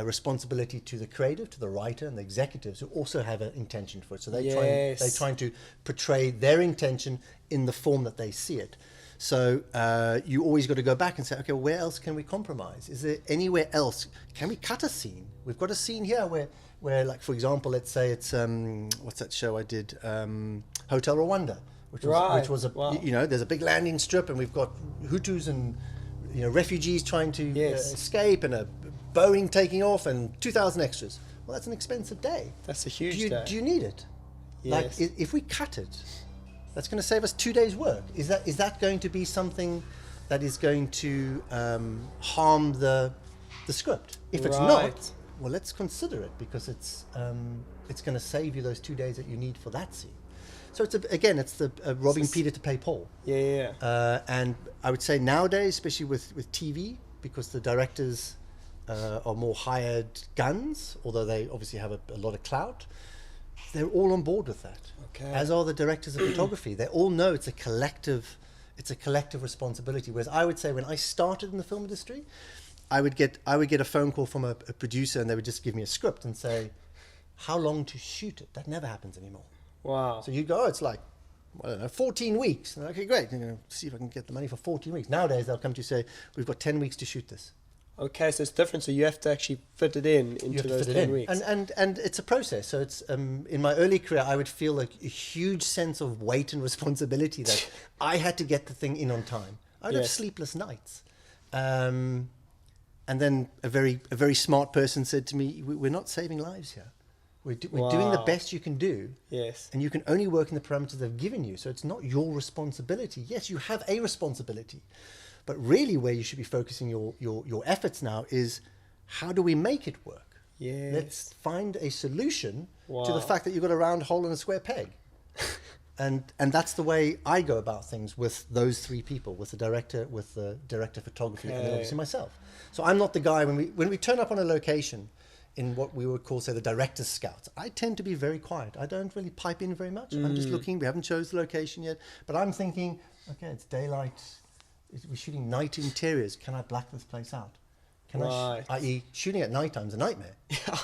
[SPEAKER 2] responsibility to the creative, to the writer, and the executives who also have an intention for it. So they're trying to portray their intention in the form that they see it. So you always got to go back and say, okay, where else can we compromise? Is there anywhere else? Can we cut a scene? We've got a scene here where like, for example, let's say it's what's that show I did, Hotel Rwanda. Which was there's a big landing strip and we've got Hutus and refugees trying to escape and a Boeing taking off and 2,000 extras. Well, that's an expensive day.
[SPEAKER 1] That's a huge day.
[SPEAKER 2] Do you need it?
[SPEAKER 1] Yes.
[SPEAKER 2] Like if we cut it, that's going to save us 2 days' work. Is that going to be something that is going to harm the script? If it's not, well, let's consider it because it's going to save you those 2 days that you need for that scene. So it's the robbing Peter to pay Paul. And I would say nowadays, especially with TV, because the directors are more hired guns, although they obviously have a lot of clout, they're all on board with that.
[SPEAKER 1] Okay.
[SPEAKER 2] As are the directors of photography. They all know it's a collective responsibility. Whereas I would say when I started in the film industry, I would get a phone call from a producer and they would just give me a script and say, how long to shoot it? That never happens anymore.
[SPEAKER 1] Wow.
[SPEAKER 2] So you go, it's like, I don't know, 14 weeks. And okay, great. See if I can get the money for 14 weeks. Nowadays, they'll come to you say, we've got 10 weeks to shoot this.
[SPEAKER 1] Okay, so it's different. So you have to actually fit it into those 10 weeks.
[SPEAKER 2] And it's a process. So it's in my early career, I would feel like a huge sense of weight and responsibility that I had to get the thing in on time. I would have sleepless nights. And then a very smart person said to me, we're not saving lives here. We're doing the best you can do.
[SPEAKER 1] Yes.
[SPEAKER 2] And you can only work in the parameters they've given you. So it's not your responsibility. Yes, you have a responsibility. But really where you should be focusing your efforts now is how do we make it work?
[SPEAKER 1] Yes.
[SPEAKER 2] Let's find a solution to the fact that you've got a round hole and a square peg. And that's the way I go about things with those 3 people, with the director of photography, and then obviously myself. So I'm not the guy, when we turn up on a location, in what we would call, say, the director's scouts, I tend to be very quiet. I don't really pipe in very much. I'm just looking. We haven't chosen the location yet. But I'm thinking, okay, it's daylight. We're shooting night interiors. Can I black this place out? I.e., shooting at night time is a nightmare.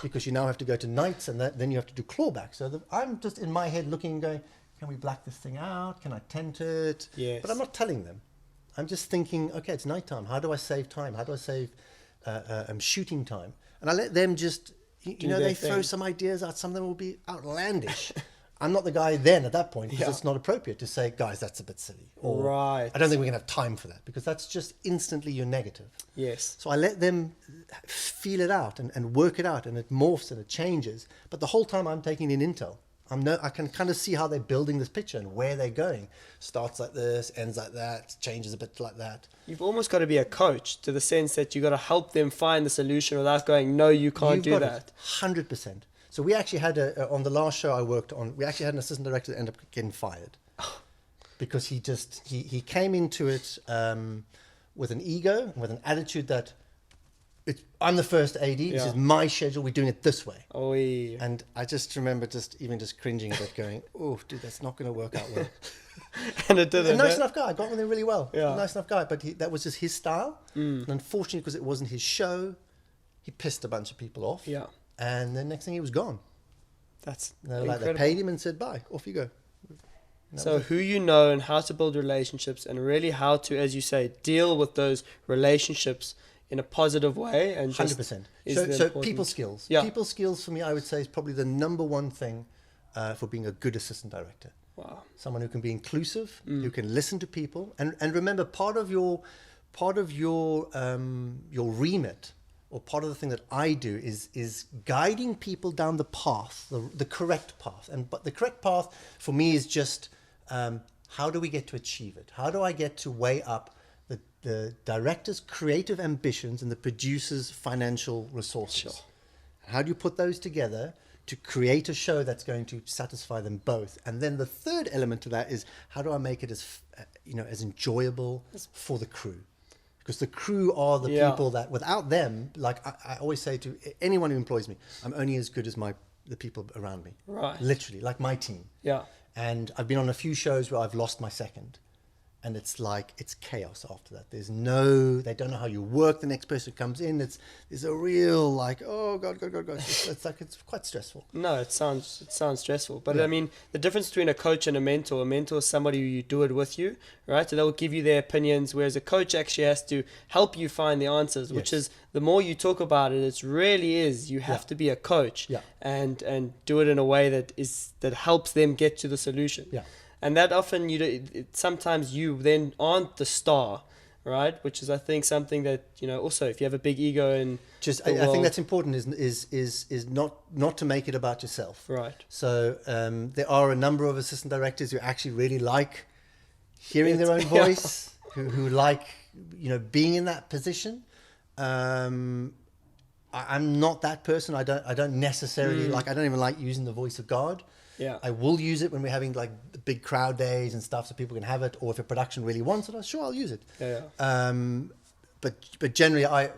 [SPEAKER 2] Because you now have to go to nights and then you have to do clawback. So I'm just in my head looking and going, can we black this thing out? Can I tent it?
[SPEAKER 1] Yes.
[SPEAKER 2] But I'm not telling them. I'm just thinking, okay, it's nighttime. How do I save time? How do I save shooting time? And I let them just, they throw some ideas out. Some of them will be outlandish. I'm not the guy then at that point, because
[SPEAKER 1] Yeah.
[SPEAKER 2] it's not appropriate to say, guys, that's a bit silly. Or
[SPEAKER 1] Right.
[SPEAKER 2] I don't think we're going to have time for that, because that's just instantly you're negative.
[SPEAKER 1] Yes.
[SPEAKER 2] So I let them feel it out and work it out, and it morphs and it changes. But the whole time I'm taking in intel. I can kind of see how they're building this picture and where they're going. Starts like this, ends like that, changes a bit like that.
[SPEAKER 1] You've almost got to be a coach, to the sense that you got to help them find the solution without going, no, you can't do that.
[SPEAKER 2] 100%. So we actually had on the last show I worked on, we actually had an assistant director that ended up getting fired because he came into it with an ego, with an attitude that I'm the first AD. This is my schedule. We're doing it this way.
[SPEAKER 1] Oh, yeah.
[SPEAKER 2] And I just remember just cringing a bit, going, "Oh, dude, that's not going to work out well."
[SPEAKER 1] And it didn't.
[SPEAKER 2] A nice enough guy. I got with him really well.
[SPEAKER 1] Yeah.
[SPEAKER 2] A nice enough guy, but that was just his style. And unfortunately, because it wasn't his show, he pissed a bunch of people off.
[SPEAKER 1] Yeah.
[SPEAKER 2] And the next thing, he was gone.
[SPEAKER 1] That's
[SPEAKER 2] They paid him and said, "Bye, off you go."
[SPEAKER 1] So who you know and how to build relationships, and really how to, as you say, deal with those relationships in a positive way. And
[SPEAKER 2] 100%.
[SPEAKER 1] is
[SPEAKER 2] So
[SPEAKER 1] important.
[SPEAKER 2] people skills.
[SPEAKER 1] Yeah.
[SPEAKER 2] People skills for me, I would say, is probably the number one thing for being a good assistant director.
[SPEAKER 1] Wow.
[SPEAKER 2] Someone who can be inclusive, who can listen to people, and remember, part of your remit, or part of the thing that I do is guiding people down the path, the correct path. But the correct path for me is just how do we get to achieve it? How do I get to weigh up the director's creative ambitions and the producer's financial resources?
[SPEAKER 1] Sure.
[SPEAKER 2] How do you put those together to create a show that's going to satisfy them both? And then the third element to that is, how do I make it as enjoyable for the crew? Because the crew are the people that, without them, like I always say to anyone who employs me, I'm only as good as the people around me.
[SPEAKER 1] Right.
[SPEAKER 2] Literally, like my team.
[SPEAKER 1] Yeah.
[SPEAKER 2] And I've been on a few shows where I've lost my second. And it's chaos after that. They don't know how you work. The next person comes in. There's a real oh God. It's quite stressful.
[SPEAKER 1] No, it sounds stressful. But I mean, the difference between a coach and a mentor is somebody who you do it with you, right? So they'll give you their opinions, whereas a coach actually has to help you find the answers, which is, the more you talk about it, it really is, you have to be a coach and do it in a way that helps them get to the solution.
[SPEAKER 2] Yeah.
[SPEAKER 1] And that often sometimes you then aren't the star, right? Which is, I think, something that, also if you have a big ego and
[SPEAKER 2] I think that's important is not to make it about yourself.
[SPEAKER 1] Right.
[SPEAKER 2] So there are a number of assistant directors who actually really like hearing their own voice, who like being in that position. I'm not that person. I don't necessarily I don't even like using the voice of God.
[SPEAKER 1] Yeah.
[SPEAKER 2] I will use it when we're having big crowd days and stuff, so people can have it. Or if a production really wants it, I'll use it.
[SPEAKER 1] Yeah.
[SPEAKER 2] But generally, I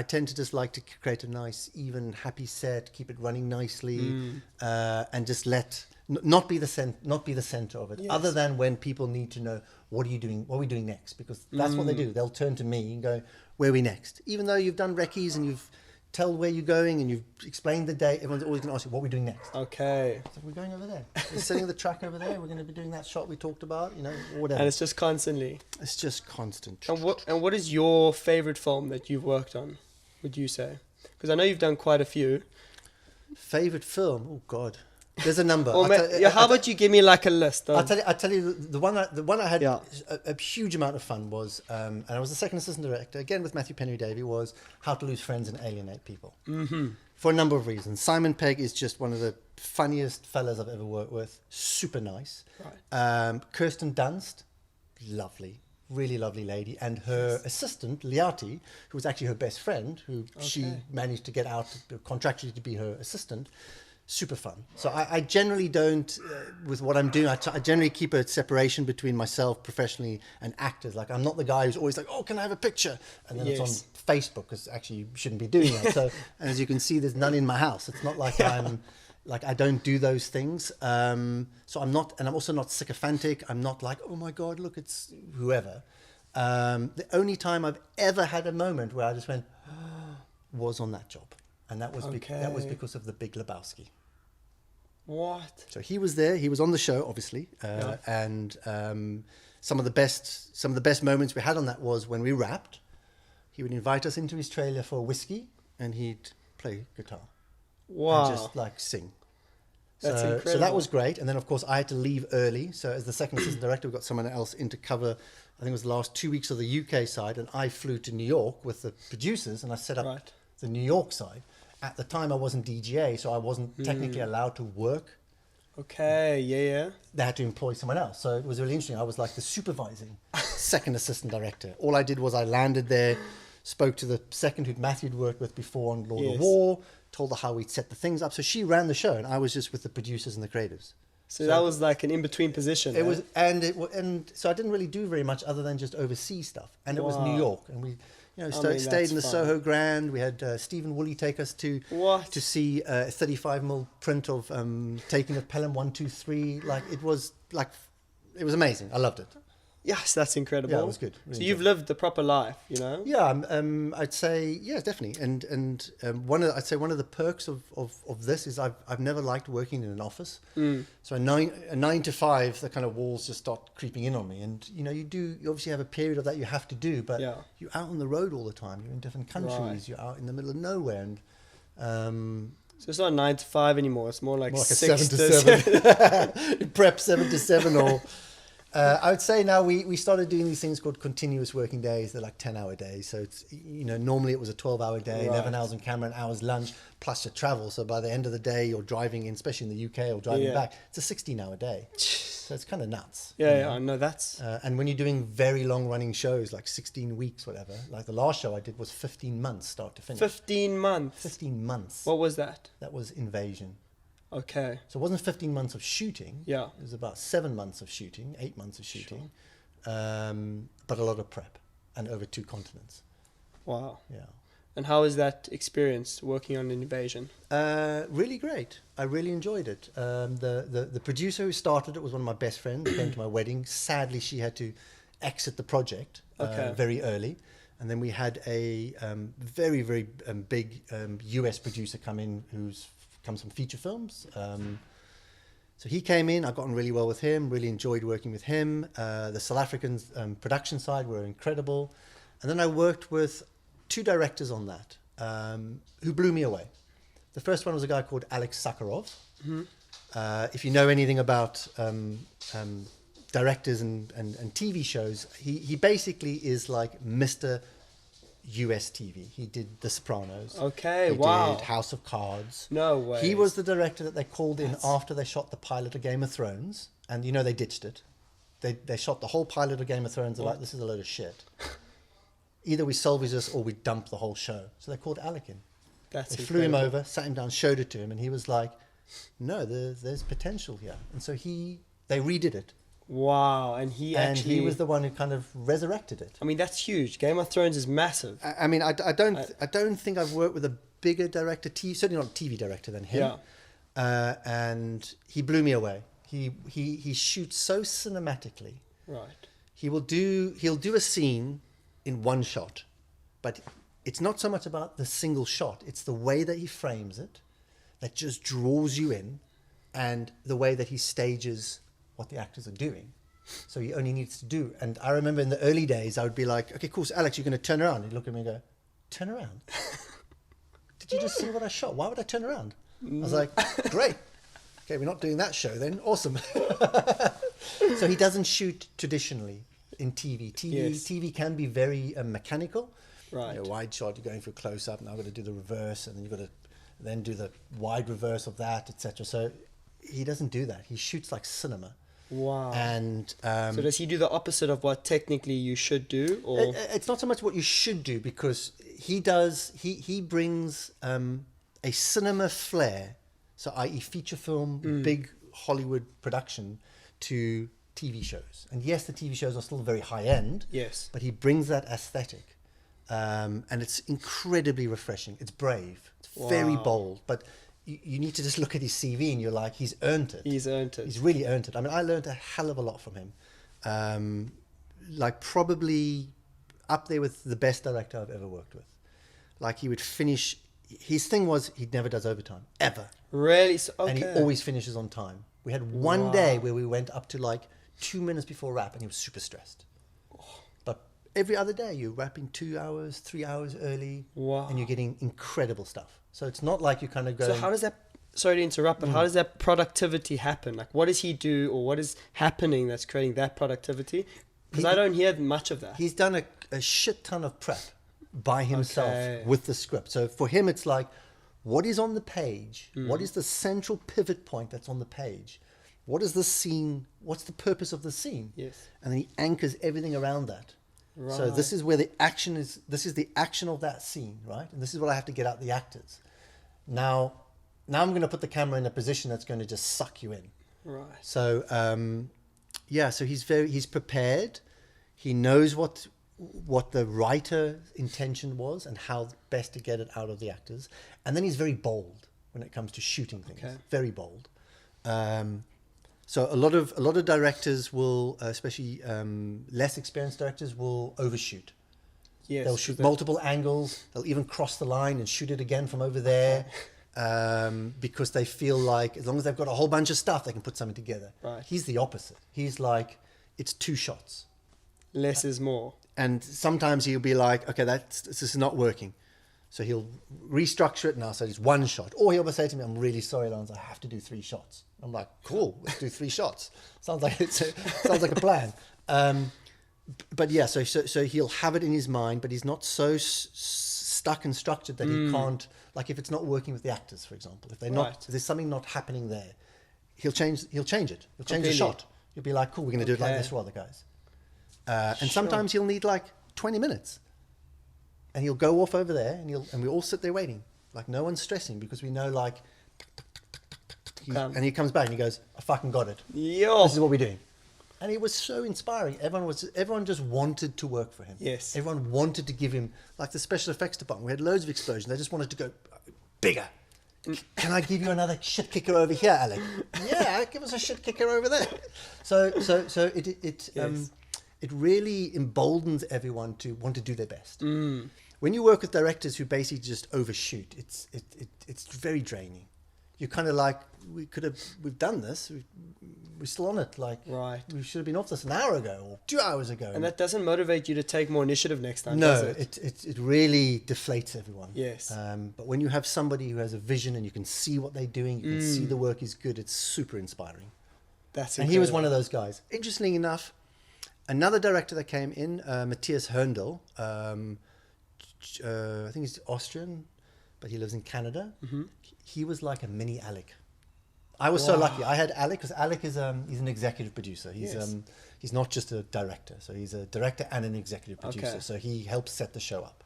[SPEAKER 2] tend to just like to create a nice, even, happy set, keep it running nicely, and just not be the center of it.
[SPEAKER 1] Yes.
[SPEAKER 2] Other than when people need to know, what are you doing? What are we doing next? Because that's what they do. They'll turn to me and go, where are we next? Even though you've done recce's and you've tell where you're going and you've explained the date, everyone's always going to ask you, what are we doing next?
[SPEAKER 1] Okay.
[SPEAKER 2] So we're going over there. We're setting the track over there. We're going to be doing that shot we talked about, whatever.
[SPEAKER 1] And it's just constantly.
[SPEAKER 2] It's just constant.
[SPEAKER 1] And what is your favorite film that you've worked on, would you say? Because I know you've done quite a few.
[SPEAKER 2] Favorite film? Oh God, there's a number.
[SPEAKER 1] How about you give me a list?
[SPEAKER 2] I'll tell you the one I had a huge amount of fun was, and I was the second assistant director, again with Matthew Penry Davey, was How to Lose Friends and Alienate People. Mm-hmm. For a number of reasons. Simon Pegg is just one of the funniest fellas I've ever worked with. Super nice. Right. Kirsten Dunst, lovely. Really lovely lady. And her assistant, Liati, who was actually her best friend, who she managed to get out contractually to be her assistant, super fun. So I generally don't, with what I'm doing, I generally keep a separation between myself professionally and actors. I'm not the guy who's always like, oh, can I have a picture? And then it's on Facebook, because actually you shouldn't be doing that. So, and as you can see, there's none in my house. It's not like I don't do those things. So I'm not, and I'm also not sycophantic. I'm not like, oh my God, look, it's whoever. The only time I've ever had a moment where I just went, was on that job. And that was because of The Big Lebowski.
[SPEAKER 1] What?
[SPEAKER 2] So he was there. He was on the show, obviously, and some of the best moments we had on that was when we wrapped. He would invite us into his trailer for a whiskey, and he'd play guitar.
[SPEAKER 1] Wow!
[SPEAKER 2] And just sing.
[SPEAKER 1] That's incredible.
[SPEAKER 2] So that was great. And then, of course, I had to leave early. So as the second assistant director, we got someone else in to cover, I think it was the last 2 weeks of the UK side. And I flew to New York with the producers and I set up the New York side. At the time, I wasn't DGA, so I wasn't technically allowed to work.
[SPEAKER 1] Okay, yeah.
[SPEAKER 2] They had to employ someone else. So it was really interesting. I was like the supervising second assistant director. All I did was I landed there, spoke to the second who'd Matthew'd worked with before on Lord of War, told her how we'd set the things up. So she ran the show and I was just with the producers and the creatives.
[SPEAKER 1] So that was like an in-between position.
[SPEAKER 2] It was, and so I didn't really do very much other than just oversee stuff. And it was New York, and we, stayed in the Soho Grand. We had Stephen Woolley take us to see a 35mm print of Taking of Pelham 123. It was amazing. I loved it.
[SPEAKER 1] Yes, that's incredible.
[SPEAKER 2] Yeah, it was good. Really
[SPEAKER 1] so you've lived the proper life, you know?
[SPEAKER 2] Yeah, I'd say definitely. And one of the perks of this is I've never liked working in an office. So a 9 to 5, the kind of walls just start creeping in on me. And you obviously have a period of that you have to do, but you're out on the road all the time. You're in different countries. You're out in the middle of nowhere, and
[SPEAKER 1] so it's not 9 to 5 anymore. It's more like
[SPEAKER 2] a
[SPEAKER 1] 6
[SPEAKER 2] 7 to 7. Prep 7 to 7 or. I would say now we started doing these things called continuous working days. They're like 10-hour days. So it's, normally it was a 12-hour day, 11 hours on camera, an hour's lunch, plus your travel. So by the end of the day, you're driving in, especially in the UK or driving back, it's a 16-hour day. So it's kind of nuts.
[SPEAKER 1] Yeah, I know that's...
[SPEAKER 2] and when you're doing very long-running shows, like 16 weeks, whatever, like the last show I did was 15 months start to finish.
[SPEAKER 1] 15 months?
[SPEAKER 2] 15 months.
[SPEAKER 1] What was that?
[SPEAKER 2] That was Invasion.
[SPEAKER 1] Okay.
[SPEAKER 2] So it wasn't 15 months of shooting.
[SPEAKER 1] Yeah.
[SPEAKER 2] It was about 7 months of shooting, 8 months of shooting, but a lot of prep and over 2 continents.
[SPEAKER 1] Wow.
[SPEAKER 2] Yeah.
[SPEAKER 1] And how is that experience working on Invasion?
[SPEAKER 2] Really great. I really enjoyed it. The producer who started it was one of my best friends. Came to my wedding. Sadly, she had to exit the project very early. And then we had a very, very big US producer come in comes from feature films. So he came in, I got on really well with him, really enjoyed working with him. The South African production side were incredible. And then I worked with 2 directors on that who blew me away. The first one was a guy called Alex Sakharov. If you know anything about directors and TV shows, he basically is like Mr. US TV. He did The Sopranos.
[SPEAKER 1] Okay,
[SPEAKER 2] he did House of Cards.
[SPEAKER 1] No way.
[SPEAKER 2] He was the director that they called in after they shot the pilot of Game of Thrones. And they ditched it. They shot the whole pilot of Game of Thrones. They're like, this is a load of shit. Either we salvage this or we dump the whole show. So they called Alec in. They flew him over, sat him down, showed it to him, and he was like, no, there's potential here. And so they redid it.
[SPEAKER 1] Wow, and he
[SPEAKER 2] was the one who kind of resurrected it.
[SPEAKER 1] I mean, that's huge. Game of Thrones is massive.
[SPEAKER 2] I mean, I don't think I've worked with a bigger director, certainly not a TV director than him.
[SPEAKER 1] Yeah.
[SPEAKER 2] And he blew me away. He shoots so cinematically.
[SPEAKER 1] Right.
[SPEAKER 2] He'll do a scene in one shot, but it's not so much about the single shot. It's the way that he frames it that just draws you in, and the way that he stages what the actors are doing. So he only needs to do. And I remember in the early days, I would be like, okay, cool, so Alex, you're going to turn around. He'd look at me and go, turn around? Did you just see what I shot? Why would I turn around? I was like, great. Okay, we're not doing that show then. Awesome. So he doesn't shoot traditionally in TV. TV can be very mechanical.
[SPEAKER 1] Right.
[SPEAKER 2] Wide shot, you're going for a close-up, now I've got to do the reverse, and then you've got to then do the wide reverse of that, etc. So he doesn't do that. He shoots like cinema.
[SPEAKER 1] Wow.
[SPEAKER 2] And
[SPEAKER 1] so does he do the opposite of what technically you should do, or
[SPEAKER 2] it's not so much what you should do, because he brings a cinema flair, so i.e. feature film, big Hollywood production, to TV shows. And yes, the TV shows are still very high end.
[SPEAKER 1] Yes.
[SPEAKER 2] But he brings that aesthetic, and it's incredibly refreshing. It's brave. It's very bold, but you need to just look at his CV and you're like, he's earned it.
[SPEAKER 1] He's earned it.
[SPEAKER 2] He's really earned it. I mean, I learned a hell of a lot from him. Like probably up there with the best director I've ever worked with. Like he would finish, his thing was he never does overtime, ever.
[SPEAKER 1] Really? So, okay.
[SPEAKER 2] And he always finishes on time. We had one day where we went up to like 2 minutes before wrap and he was super stressed. But every other day you're wrapping 2 hours, 3 hours early, and you're getting incredible stuff. So it's not like you kind of go.
[SPEAKER 1] So how does that? sorry to interrupt, but how does that productivity happen? Like, what does he do, or what is happening that's creating that productivity? Because I don't hear much of that.
[SPEAKER 2] He's done a shit ton of prep by himself with the script. So for him, it's like, what is on the page? What is the central pivot point that's on the page? What is the scene? What's the purpose of the scene?
[SPEAKER 1] Yes.
[SPEAKER 2] And then he anchors everything around that.
[SPEAKER 1] Right.
[SPEAKER 2] So this is where the action is. This is the action of that scene, right? And this is what I have to get out the actors. Now I'm going to put the camera in a position that's going to just suck you in.
[SPEAKER 1] Right.
[SPEAKER 2] So so he's prepared. He knows what the writer intention was and how best to get it out of the actors. And then he's very bold when it comes to shooting things. Okay. Very bold. So a lot of directors will, especially less experienced directors, will overshoot. Yes, they'll shoot multiple angles. They'll even cross the line and shoot it again from over there, because they feel like as long as they've got a whole bunch of stuff, they can put something together.
[SPEAKER 1] Right.
[SPEAKER 2] He's the opposite. He's like, it's 2 shots.
[SPEAKER 1] Less is more.
[SPEAKER 2] And sometimes he'll be like, okay, this is not working. So he'll restructure it now, so it's 1 shot. Or he'll say to me, I'm really sorry, Lance, I have to do 3 shots. I'm like, cool, let's do 3 shots. Sounds like a plan. But yeah, so he'll have it in his mind, but he's not so stuck and structured that he can't, like if it's not working with the actors, for example, if there's something not happening there, he'll change it. He'll change the shot. He'll be like, cool, we're going to do it like this for other guys. And sometimes he'll need like 20 minutes. And he'll go off over there, and we all sit there waiting. Like, no one's stressing, because we know, like, and he comes back and he goes, I fucking got it.
[SPEAKER 1] Yo.
[SPEAKER 2] This is what we're doing. And it was so inspiring. Everyone just wanted to work for him.
[SPEAKER 1] Yes.
[SPEAKER 2] Everyone wanted to give him, like the special effects department, we had loads of explosions. They just wanted to go bigger. Can I give you another shit kicker over here, Alec? Yeah, give us a shit kicker over there. So it really emboldens everyone to want to do their best. When you work with directors who basically just overshoot, it's very draining. You're kind of like, we've done this, we're still on it. Like,
[SPEAKER 1] right.
[SPEAKER 2] We should have been off this an hour ago or 2 hours ago.
[SPEAKER 1] And that doesn't motivate you to take more initiative next time,
[SPEAKER 2] no,
[SPEAKER 1] does it?
[SPEAKER 2] It really deflates everyone.
[SPEAKER 1] Yes.
[SPEAKER 2] But when you have somebody who has a vision and you can see what they're doing, you can see the work is good, it's super inspiring.
[SPEAKER 1] That's
[SPEAKER 2] and he was one of those guys. Interestingly enough, another director that came in, Matthias Herndl, I think he's Austrian, but he lives in Canada. He was like a mini Alec. I was so lucky. I had Alec, because Alec is he's an executive producer. He's not just a director. So he's a director and an executive producer. Okay. So he helps set the show up.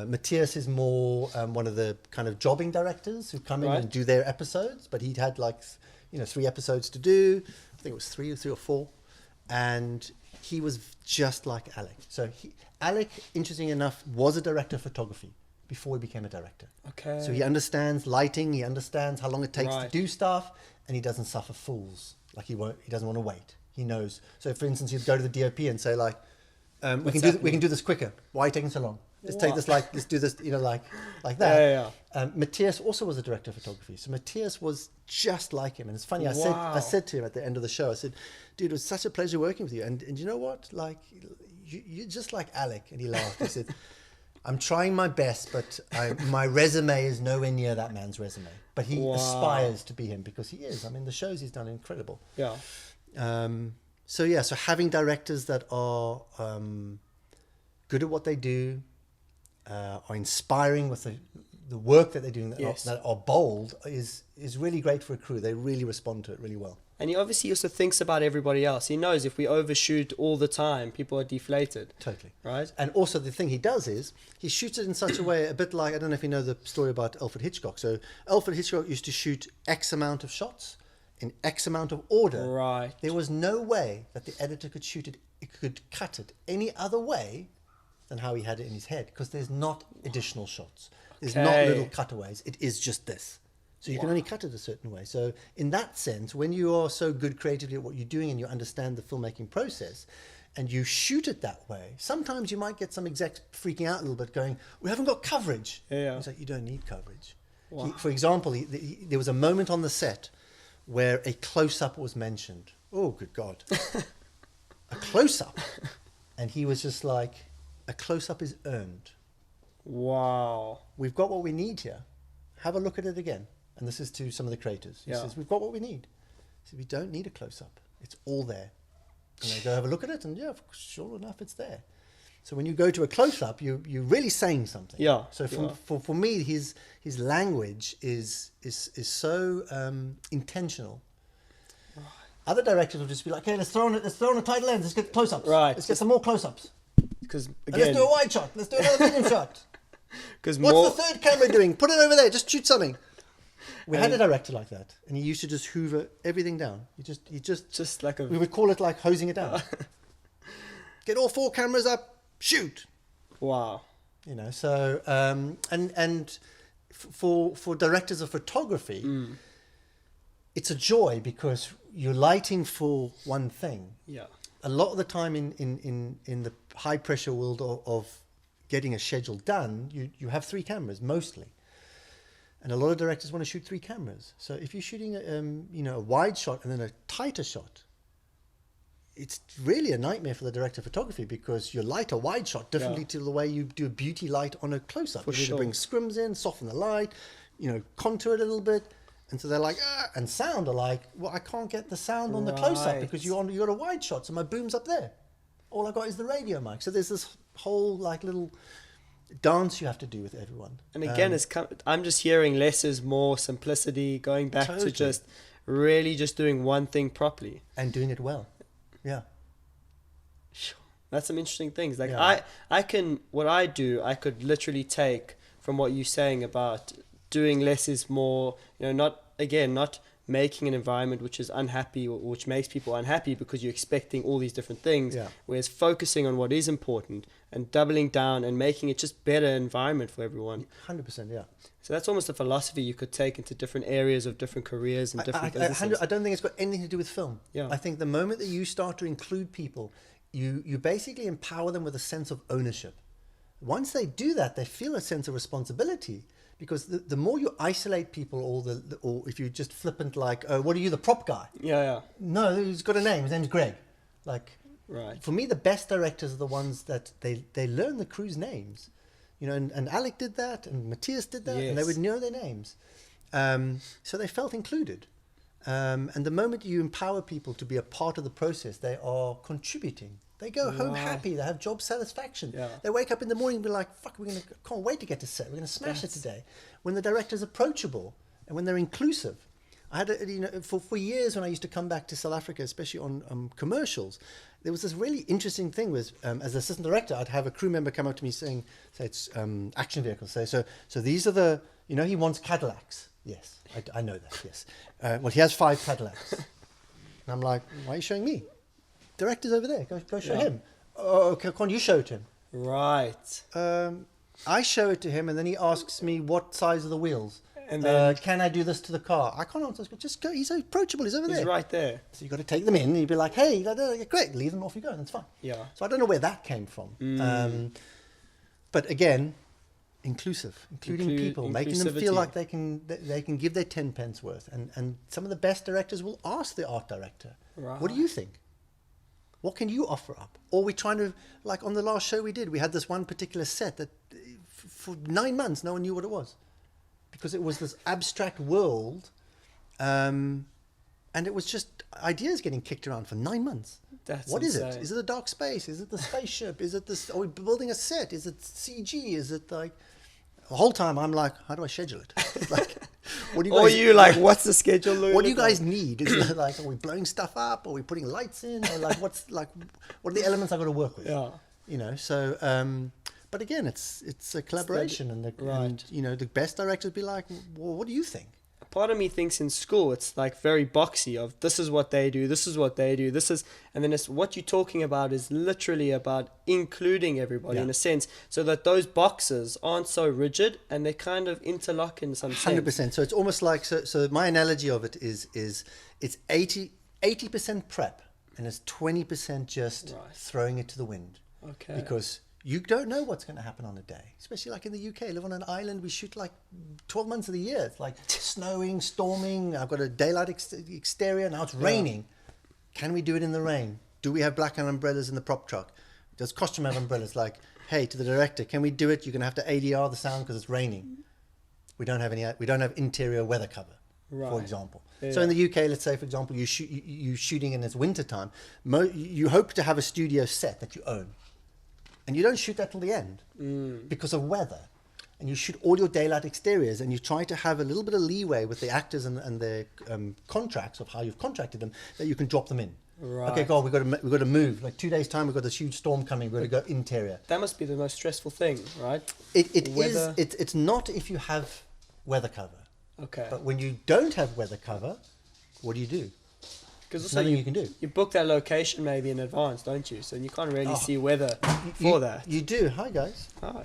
[SPEAKER 2] Matthias is more one of the kind of jobbing directors who come in and do their episodes. But he'd had 3 episodes to do. I think it was 3 or 4. And he was just like Alec. So Alec, interesting enough, was a director of photography before he became a director. Okay. So he understands lighting, he understands how long it takes to do stuff, and he doesn't suffer fools. Like he doesn't want to wait. He knows. So for instance, he'd go to the DOP and say like, we can do this quicker. Why are you taking so long? Let's take this let's do this, like that. Yeah. Matthias also was a director of photography. So Matthias was just like him. And it's funny, I said to him at the end of the show, I said, dude, it was such a pleasure working with you. And you know what? Like, you're just like Alec. And he laughed. He said, I'm trying my best, but my resume is nowhere near that man's resume. But he aspires to be him, because he is. I mean, the shows he's done are incredible. Yeah. So having directors that are good at what they do, are inspiring with the work that they're doing, that are bold, is really great for a crew. They really respond to it really well. And he obviously also thinks about everybody else. He knows if we overshoot all the time, people are deflated. Totally. Right? And also the thing he does is, he shoots it in such a way, a bit like, I don't know if you know the story about Alfred Hitchcock. So Alfred Hitchcock used to shoot X amount of shots in X amount of order. Right. There was no way that the editor could could cut it any other way than how he had it in his head, because there's not additional shots. There's not little cutaways. It is just this. So you can only cut it a certain way. So in that sense, when you are so good creatively at what you're doing and you understand the filmmaking process and you shoot it that way, sometimes you might get some execs freaking out a little bit going, we haven't got coverage. Yeah. It's like, you don't need coverage. Wow. For example, there was a moment on the set where a close-up was mentioned. Oh, good God. A close-up. And he was just like, a close-up is earned. Wow. We've got what we need here. have a look at it again. And this is to some of the creators. He says, we've got what we need. He said, we don't need a close-up. It's all there. And they go have a look at it, and yeah, sure enough, it's there. So when you go to a close-up, you're really saying something.
[SPEAKER 1] Yeah.
[SPEAKER 2] So for me, his language is so intentional. Right. Other directors will just be like, "Okay, let's throw on a tight lens. Let's get close-ups.
[SPEAKER 1] Right.
[SPEAKER 2] Let's get some more close-ups.
[SPEAKER 1] Because
[SPEAKER 2] let's do a wide shot. Let's do another medium shot.
[SPEAKER 1] Because
[SPEAKER 2] what's the third camera doing? Put it over there. Just shoot something." We had a director like that, and he used to just hoover everything down. He just
[SPEAKER 1] like
[SPEAKER 2] we would call it like hosing it down. Get all 4 cameras up, shoot.
[SPEAKER 1] Wow.
[SPEAKER 2] You know, so and for directors of photography, it's a joy because you're lighting for one thing.
[SPEAKER 1] Yeah.
[SPEAKER 2] A lot of the time in the high pressure world of getting a schedule done, you have 3 cameras mostly. And a lot of directors want to shoot 3 cameras. So if you're shooting a wide shot and then a tighter shot, it's really a nightmare for the director of photography because you light a wide shot differently to the way you do a beauty light on a close-up. You need to bring scrims in, soften the light, contour it a little bit. And so they're like, and sound are like, well, I can't get the sound on the close-up because you got a wide shot, so my boom's up there. All I got is the radio mic. So there's this whole little dance you have to do with everyone.
[SPEAKER 1] And again, I'm just hearing less is more, simplicity, going back to just really just doing one thing properly.
[SPEAKER 2] And doing it well. Yeah.
[SPEAKER 1] That's some interesting things. Like I could literally take from what you're saying about doing less is more, not making an environment which is unhappy or which makes people unhappy because you're expecting all these different things, whereas focusing on what is important and doubling down and making it just better environment for everyone.
[SPEAKER 2] 100%, yeah.
[SPEAKER 1] So that's almost a philosophy you could take into different areas of different careers and different businesses.
[SPEAKER 2] I don't think it's got anything to do with film.
[SPEAKER 1] Yeah.
[SPEAKER 2] I think the moment that you start to include people, you basically empower them with a sense of ownership. Once they do that, they feel a sense of responsibility. Because the more you isolate people, or if you just flippant like, oh, what are you, the prop guy?
[SPEAKER 1] Yeah.
[SPEAKER 2] No, he's got a name. His name's Greg.
[SPEAKER 1] Right.
[SPEAKER 2] For me, the best directors are the ones that they learn the crew's names. And Alec did that, and Matthias did that, and they would know their names. So they felt included. And the moment you empower people to be a part of the process, they are contributing. They go home happy. They have job satisfaction. Yeah. They wake up in the morning and be like, fuck, can't wait to get to set. We're going to smash it today. When the director's approachable and when they're inclusive. I had, for years when I used to come back to South Africa, especially on commercials, there was this really interesting thing was, as assistant director, I'd have a crew member come up to me saying, say it's action vehicles. So these are the, he wants Cadillacs. Yes, I know that, yes. Well, he has 5 Cadillacs. And I'm like, why are you showing me? Director's over there. Go show him. Oh, okay, can't you show it to him?
[SPEAKER 1] Right.
[SPEAKER 2] I show it to him, and then he asks me what size are the wheels. And then, can I do this to the car? I can't answer. Just go. He's approachable. He's over there.
[SPEAKER 1] He's right there.
[SPEAKER 2] So you got to take them in, and you'd be like, "Hey, great, leave them off you go, and it's fine."
[SPEAKER 1] Yeah.
[SPEAKER 2] So I don't know where that came from. But again, including people, making them feel like they can give their 10 pence worth. And some of the best directors will ask the art director,
[SPEAKER 1] right.
[SPEAKER 2] "What do you think? What can you offer up?" Or we're trying to, like on the last show we did, we had this one particular set that for 9 months no one knew what it was. Because it was this abstract world, and it was just ideas getting kicked around for 9 months. What is it? Is it a dark space? Is it the spaceship? Is it this? Are we building a set? Is it CG? Is it like... The whole time I'm like, how do I schedule it? Like, what do you guys,
[SPEAKER 1] what's the schedule?
[SPEAKER 2] What do you guys need? Is it like, are we blowing stuff up? Are we putting lights in? Or like, what are the elements I've got to work with?
[SPEAKER 1] Yeah.
[SPEAKER 2] So... But again, it's a collaboration, and the best directors be like, well, what do you think?
[SPEAKER 1] Part of me thinks in school it's like very boxy of this is what they do, this is what they do, and then it's what you're talking about is literally about including everybody in a sense, so that those boxes aren't so rigid and they kind of interlock in some
[SPEAKER 2] 100%.
[SPEAKER 1] sense.
[SPEAKER 2] So it's almost like so my analogy of it is it's 80% prep and it's 20% just throwing it to the wind.
[SPEAKER 1] Okay.
[SPEAKER 2] Because you don't know what's going to happen on a day, especially like in the UK. I live on an island. We shoot like 12 months of the year. It's like snowing, storming. I've got a daylight exterior. Now it's raining. Can we do it in the rain? Do we have black umbrellas in the prop truck? Does costume have umbrellas? Like, hey, to the director, can we do it? You're going to have to ADR the sound because it's raining. We don't have interior weather cover,
[SPEAKER 1] Right.
[SPEAKER 2] for example.
[SPEAKER 1] Yeah.
[SPEAKER 2] So in the UK, let's say, for example, you're shooting in this winter time. You hope to have a studio set that you own, and you don't shoot that till the end because of weather. And you shoot all your daylight exteriors, and you try to have a little bit of leeway with the actors and their contracts of how you've contracted them, that you can drop them in.
[SPEAKER 1] Right.
[SPEAKER 2] Okay, God, we've got to move. Like 2 days' time, we've got this huge storm coming. We've got to go interior.
[SPEAKER 1] That must be the most stressful thing, right?
[SPEAKER 2] It
[SPEAKER 1] Weather.
[SPEAKER 2] is. It's not if you have weather cover.
[SPEAKER 1] Okay.
[SPEAKER 2] But when you don't have weather cover, what do you do?
[SPEAKER 1] Because
[SPEAKER 2] There's
[SPEAKER 1] also
[SPEAKER 2] nothing you can do.
[SPEAKER 1] You book that location maybe in advance, don't you? So you can't really
[SPEAKER 2] Oh.
[SPEAKER 1] see weather for that.
[SPEAKER 2] You do. Hi, guys.
[SPEAKER 1] Oh.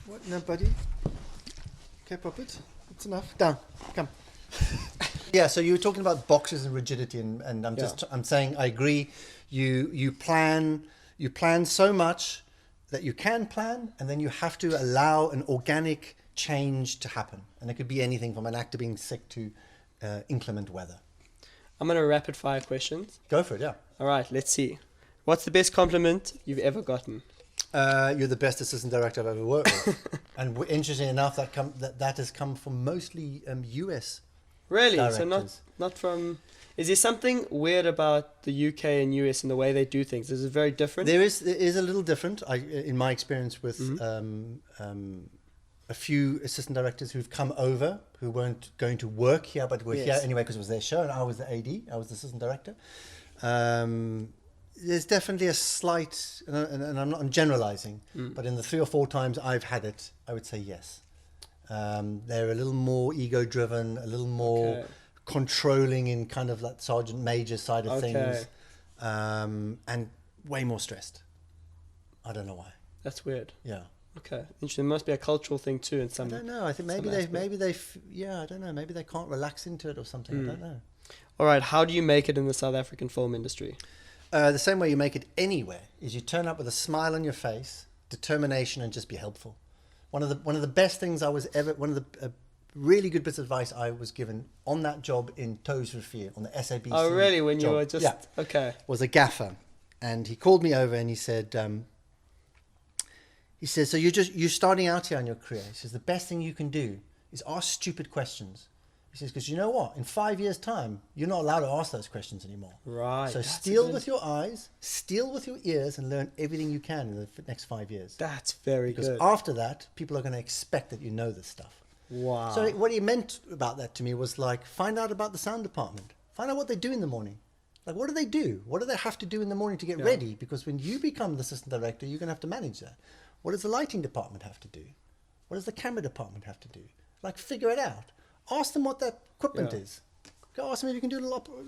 [SPEAKER 2] What? No, buddy. Okay, Puppet. It's enough. Down. Come. Yeah. So you were talking about boxes and rigidity, and I'm saying I agree. You plan so much that you can plan, and then you have to allow an organic change to happen, and it could be anything from an actor being sick to inclement weather.
[SPEAKER 1] I'm going to rapid fire questions.
[SPEAKER 2] Go for it. Yeah.
[SPEAKER 1] All right, let's see. What's the best compliment you've ever gotten?
[SPEAKER 2] You're the best assistant director I've ever worked with. And interesting enough, that has come from mostly US
[SPEAKER 1] Really?
[SPEAKER 2] directors.
[SPEAKER 1] So not from... Is there something weird about the UK and US and the way they do things? Is it very different?
[SPEAKER 2] There is a little different. In my experience with a few assistant directors who've come over, who weren't going to work here, but were here anyway because it was their show, and I was the AD, I was the assistant director. There's definitely a slight, and I'm generalizing, but in the 3 or 4 times I've had it, I would say yes. They're a little more ego-driven, a little more controlling in kind of that sergeant major side of things, and way more stressed. I don't know why.
[SPEAKER 1] That's weird.
[SPEAKER 2] Yeah.
[SPEAKER 1] Okay, interesting. There must be a cultural thing too in some.
[SPEAKER 2] I don't know. I think maybe I don't know. Maybe they can't relax into it or something. I don't know.
[SPEAKER 1] All right. How do you make it in the South African film industry?
[SPEAKER 2] The same way you make it anywhere is you turn up with a smile on your face, determination, and just be helpful. One of the best things one of the really good bits of advice I was given on that job in Toes Rivier on the SABC.
[SPEAKER 1] Oh, really? When
[SPEAKER 2] job,
[SPEAKER 1] you were just okay.
[SPEAKER 2] Was a gaffer, and he called me over and he said. He says, so you're starting out here in your career. He says, the best thing you can do is ask stupid questions. He says, because you know what? In 5 years' time, you're not allowed to ask those questions anymore.
[SPEAKER 1] Right.
[SPEAKER 2] So steal with your eyes, steal with your ears, and learn everything you can in the next 5 years.
[SPEAKER 1] That's very
[SPEAKER 2] because
[SPEAKER 1] good.
[SPEAKER 2] after that, people are going to expect that you know this stuff.
[SPEAKER 1] Wow.
[SPEAKER 2] So what he meant about that to me was like, find out about the sound department. Find out what they do in the morning. Like, what do they do? What do they have to do in the morning to get ready? Because when you become the assistant director, you're going to have to manage that. What does the lighting department have to do? What does the camera department have to do? Like, figure it out. Ask them what that equipment is. Go ask them if you can do it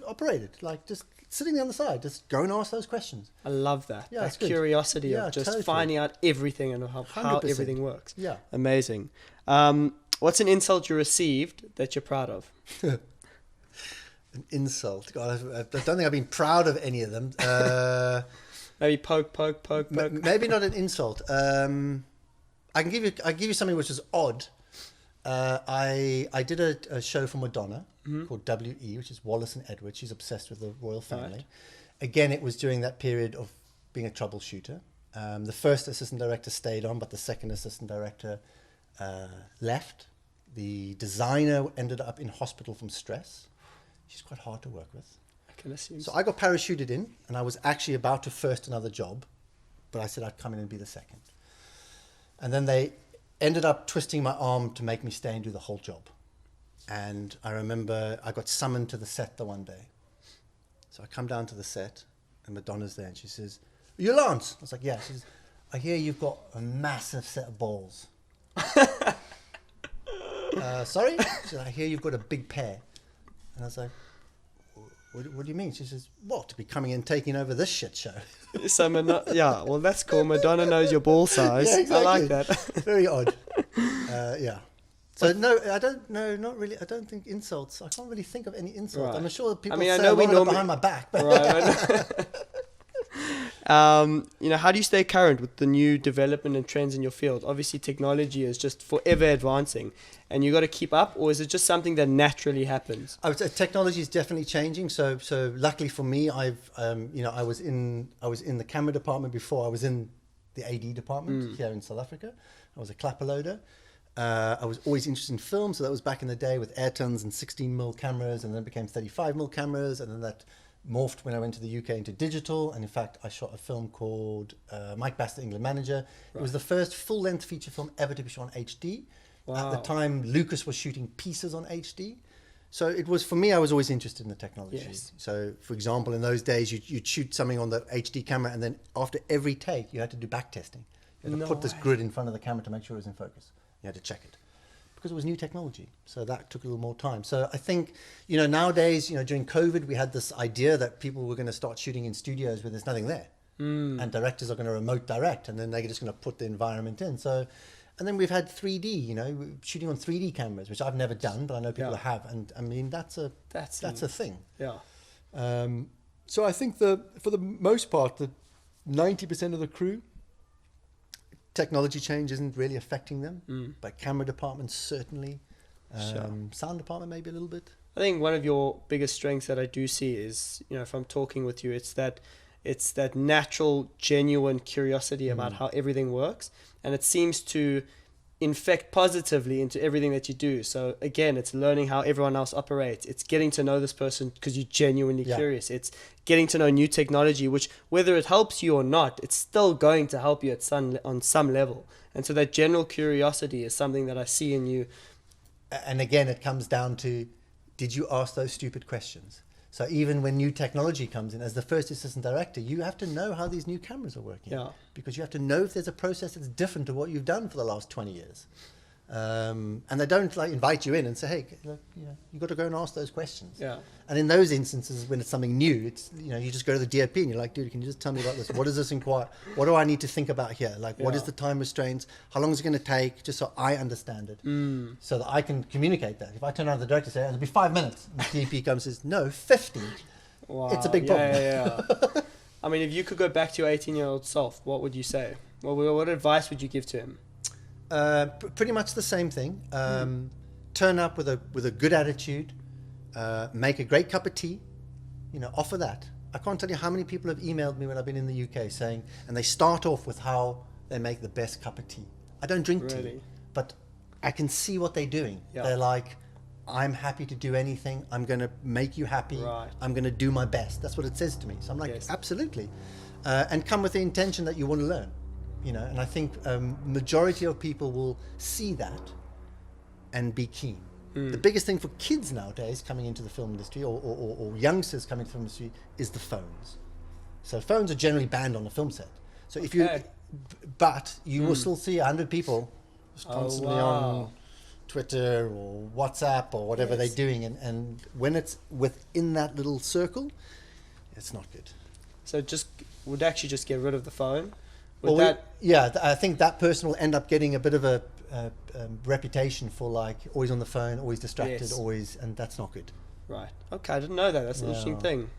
[SPEAKER 2] operated. Like, just sitting there on the side, just go and ask those questions.
[SPEAKER 1] I love that.
[SPEAKER 2] Yeah,
[SPEAKER 1] that
[SPEAKER 2] it's
[SPEAKER 1] curiosity
[SPEAKER 2] good.
[SPEAKER 1] of just
[SPEAKER 2] Totally.
[SPEAKER 1] finding out everything and how
[SPEAKER 2] 100%.
[SPEAKER 1] everything works.
[SPEAKER 2] Yeah.
[SPEAKER 1] Amazing. What's an insult you received that you're proud of?
[SPEAKER 2] An insult. God, I don't think I've been proud of any of them.
[SPEAKER 1] Maybe poke.
[SPEAKER 2] Maybe not an insult. I can give you something which is odd. I did a show for Madonna called W.E., which is Wallace and Edward. She's obsessed with the royal family. Right. Again, it was during that period of being a troubleshooter. The first assistant director stayed on, but the second assistant director left. The designer ended up in hospital from stress. She's quite hard to work with.
[SPEAKER 1] I can assume.
[SPEAKER 2] So I got parachuted in, and I was actually about to first another job, but I said I'd come in and be the second. And then they ended up twisting my arm to make me stay and do the whole job. And I remember I got summoned to the set the one day. So I come down to the set, and Madonna's there, and she says, "Are you Lance?" I was like, "Yeah." She says, "I hear you've got a massive set of balls." Sorry? She said, "I hear you've got a big pair." And I was like, what do you mean? She says, "What, to be coming in taking over this shit show?"
[SPEAKER 1] So, well, that's cool. Madonna knows your ball size.
[SPEAKER 2] Yeah, exactly.
[SPEAKER 1] I like that.
[SPEAKER 2] Very odd. Yeah. So, no, I don't know, not really. I don't think insults. I can't really think of any insults.
[SPEAKER 1] Right.
[SPEAKER 2] I'm sure that people
[SPEAKER 1] I
[SPEAKER 2] say
[SPEAKER 1] know
[SPEAKER 2] a
[SPEAKER 1] we
[SPEAKER 2] lot
[SPEAKER 1] normally
[SPEAKER 2] behind my back. But
[SPEAKER 1] right. How do you stay current with the new development and trends in your field? Obviously, technology is just forever advancing, and you got to keep up. Or is it just something that naturally happens?
[SPEAKER 2] I would say technology is definitely changing. So luckily for me, I was in the camera department before I was in the AD department here in South Africa. I was a clapper loader. I was always interested in film, so that was back in the day with Ayrtons and 16mm cameras, and then it became 35mm cameras, and then that morphed when I went to the UK into digital. And in fact, I shot a film called Mike Bass, the England Manager. Right. It was the first full-length feature film ever to be shot on HD. Wow. At the time, Lucas was shooting pieces on HD. So it was, for me, I was always interested in the technology.
[SPEAKER 1] Yes.
[SPEAKER 2] So, for example, in those days, you'd shoot something on the HD camera, and then after every take, you had to do back testing. You had to put this grid in front of the camera to make sure it was in focus. You had to check it because it was new technology. So that took a little more time. So I think, nowadays, during COVID, we had this idea that people were going to start shooting in studios where there's nothing there. And directors are going to remote direct, and then they're just going to put the environment in. So, and then we've had 3D, shooting on 3D cameras, which I've never done, but I know people have. And I mean, that's a thing.
[SPEAKER 1] Yeah.
[SPEAKER 2] So I think for the most part, the 90% of the crew, technology change isn't really affecting them, but camera department certainly, sound department maybe a little bit.
[SPEAKER 1] I think one of your biggest strengths that I do see is, if I'm talking with you, it's that natural, genuine curiosity about how everything works, and it seems to infect positively into everything that you do. So again, it's learning how everyone else operates. It's getting to know this person because you're genuinely curious. It's getting to know new technology, which whether it helps you or not, it's still going to help you on some level. And so that general curiosity is something that I see in you.
[SPEAKER 2] And again, it comes down to, did you ask those stupid questions? So even when new technology comes in, as the first assistant director, you have to know how these new cameras are working. Because you have to know if there's a process that's different to what you've done for the last 20 years. And they don't invite you in and say, hey, look, you've got to go and ask those questions. And in those instances, when it's something new, it's, you just go to the DOP and you're like, dude, can you just tell me about this? What does this inquire? What do I need to think about here? Like, what is the time restraints? How long is it going to take? Just so I understand it. So that I can communicate that. If I turn around to the director and say, it'll be 5 minutes. And the DOP comes and says, no, 50. Wow. It's a big problem.
[SPEAKER 1] I mean, if you could go back to your 18-year-old self, what would you say? What advice would you give to him?
[SPEAKER 2] Pretty much the same thing. Turn up with a good attitude, make a great cup of tea, offer that. I can't tell you how many people have emailed me when I've been in the UK saying, and they start off with how they make the best cup of tea. I don't drink tea, but I can see what they're doing. They're like, I'm happy to do anything. I'm going to make you happy. I'm going to do my best. That's what it says to me. So I'm like, absolutely. And come with the intention that you want to learn. And I think majority of people will see that and be keen. The biggest thing for kids nowadays coming into the film industry or youngsters coming to the film industry is the phones. So phones are generally banned on the film set. So if but you will still see 100 people just constantly on Twitter or WhatsApp or whatever they're doing. And when it's within that little circle, it's not good.
[SPEAKER 1] So would actually just get rid of the phone?
[SPEAKER 2] I think that person will end up getting a bit of a reputation for like always on the phone, always distracted, and that's not good.
[SPEAKER 1] Right. Okay, I didn't know that. That's an interesting thing.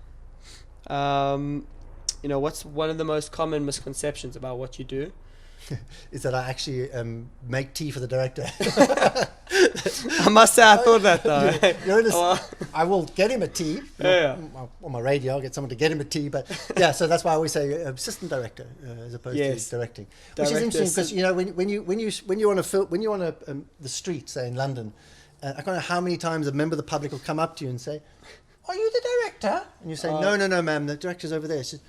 [SPEAKER 1] What's one of the most common misconceptions about what you do?
[SPEAKER 2] Is that I actually make tea for the director.
[SPEAKER 1] I must say I thought that though.
[SPEAKER 2] I will get him a tea on my radio. I'll get someone to get him a tea, but so that's why I always say assistant director as opposed to directing, which is interesting because when you're on the street, say in London, I don't know how many times a member of the public will come up to you and say, "Are you the director?" And you say, "No, ma'am, the director's over there." She says,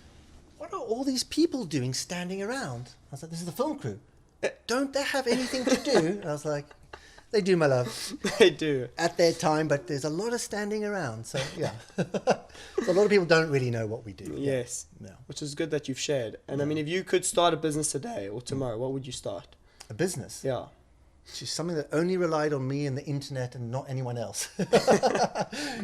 [SPEAKER 2] "What are all these people doing standing around?" I was like, "This is the film crew. Don't they have anything to do?" And I was like, "They do, my love."
[SPEAKER 1] They do.
[SPEAKER 2] At their time, but there's a lot of standing around. So, so a lot of people don't really know what we do.
[SPEAKER 1] Yes. Which is good that you've shared. And I mean, if you could start a business today or tomorrow, what would you start?
[SPEAKER 2] A business?
[SPEAKER 1] Yeah.
[SPEAKER 2] Which is something that only relied on me and the internet and not anyone else.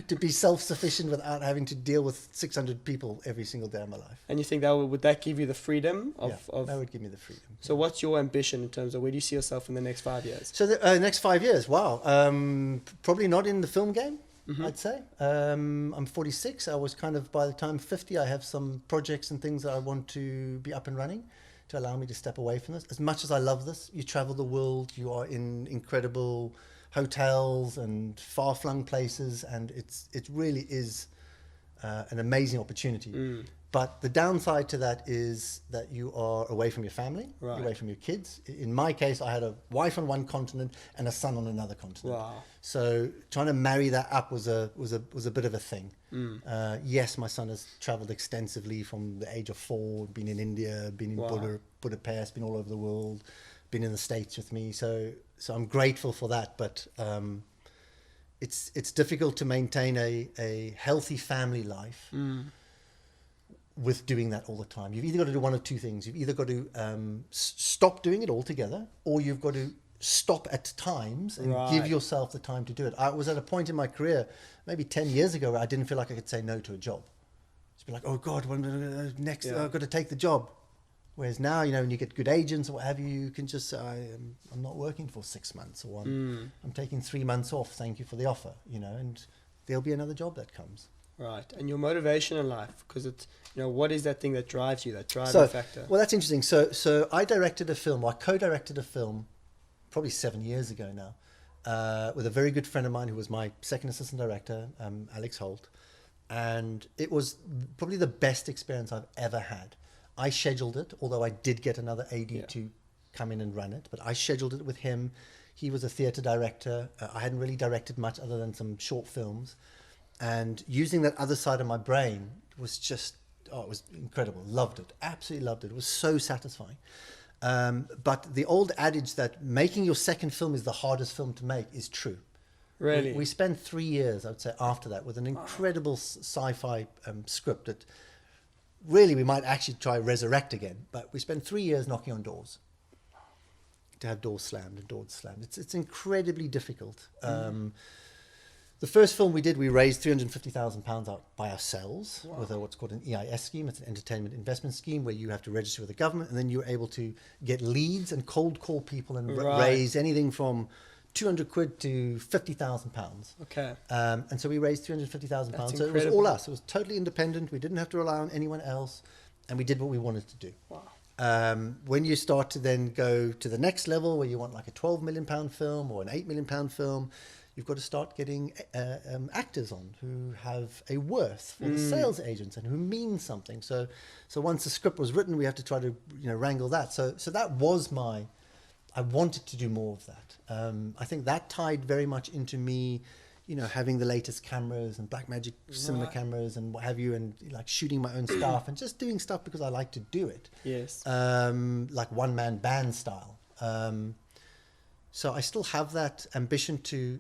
[SPEAKER 2] To be self-sufficient without having to deal with 600 people every single day of my life.
[SPEAKER 1] And you think would that give you the freedom of
[SPEAKER 2] that would give me the freedom.
[SPEAKER 1] So what's your ambition in terms of where do you see yourself in the next 5 years?
[SPEAKER 2] So the next 5 years, wow. Probably not in the film game, I'd say. I'm 46. I was kind of, by the time 50, I have some projects and things that I want to be up and running to allow me to step away from this. As much as I love this, you travel the world, you are in incredible hotels and far-flung places, and it really is an amazing opportunity. But the downside to that is that you are away from your family,
[SPEAKER 1] Right.
[SPEAKER 2] away from your kids. In my case, I had a wife on one continent and a son on another continent.
[SPEAKER 1] Wow.
[SPEAKER 2] So trying to marry that up was a bit of a thing. Yes, my son has traveled extensively from the age of 4, been in India, been in
[SPEAKER 1] Wow.
[SPEAKER 2] Budapest, been all over the world, been in the States with me. So I'm grateful for that. But it's difficult to maintain a healthy family life with doing that all the time. You've either got to do one of two things. You've either got to stop doing it altogether, or you've got to stop at times and
[SPEAKER 1] Right.
[SPEAKER 2] give yourself the time to do it. I was at a point in my career, maybe 10 years ago, where I didn't feel like I could say no to a job. Just be like, oh God, next
[SPEAKER 1] Yeah.
[SPEAKER 2] I've got to take the job. Whereas now, you know, when you get good agents or what have you, you can just say, I'm not working for 6 months, or I'm taking 3 months off. Thank you for the offer, you know, and there'll be another job that comes.
[SPEAKER 1] Right. And your motivation in life, because it's, you know, what is that thing that drives you, that driving factor?
[SPEAKER 2] Well, that's interesting. So I directed a film, or I co-directed a film, probably 7 years ago now, with a very good friend of mine who was my second assistant director, Alex Holt. And it was probably the best experience I've ever had. I scheduled it, although I did get another AD to come in and run it, but I scheduled it with him. He was a theatre director. I hadn't really directed much other than some short films. And using that other side of my brain was just, it was incredible. Loved it. Absolutely loved it. It was so satisfying. But the old adage that making your second film is the hardest film to make is true.
[SPEAKER 1] Really?
[SPEAKER 2] We spent 3 years, I would say, after that with an incredible sci-fi script that really we might actually try resurrect again. But we spent 3 years knocking on doors to have doors slammed and doors slammed. It's incredibly difficult. The first film we did, we raised £350,000 out by ourselves with what's called an EIS scheme. It's an entertainment investment scheme where you have to register with the government, and then you're able to get leads and cold call people and raise anything from 200 quid to £50,000.
[SPEAKER 1] Okay.
[SPEAKER 2] And so we raised £350,000. So it was
[SPEAKER 1] incredible.
[SPEAKER 2] all us. It was totally independent. We didn't have to rely on anyone else, and we did what we wanted to do.
[SPEAKER 1] Wow.
[SPEAKER 2] When you start to then go to the next level, where you want like a £12 million film or an £8 million film, you've got to start getting actors on who have a worth for the sales agents and who mean something. So once the script was written, we have to try to wrangle that. So that was I wanted to do more of that. I think that tied very much into me, having the latest cameras and Blackmagic cinema cameras and what have you, and like shooting my own stuff and just doing stuff because I like to do it.
[SPEAKER 1] Yes.
[SPEAKER 2] Like one-man band style. So I still have that ambition to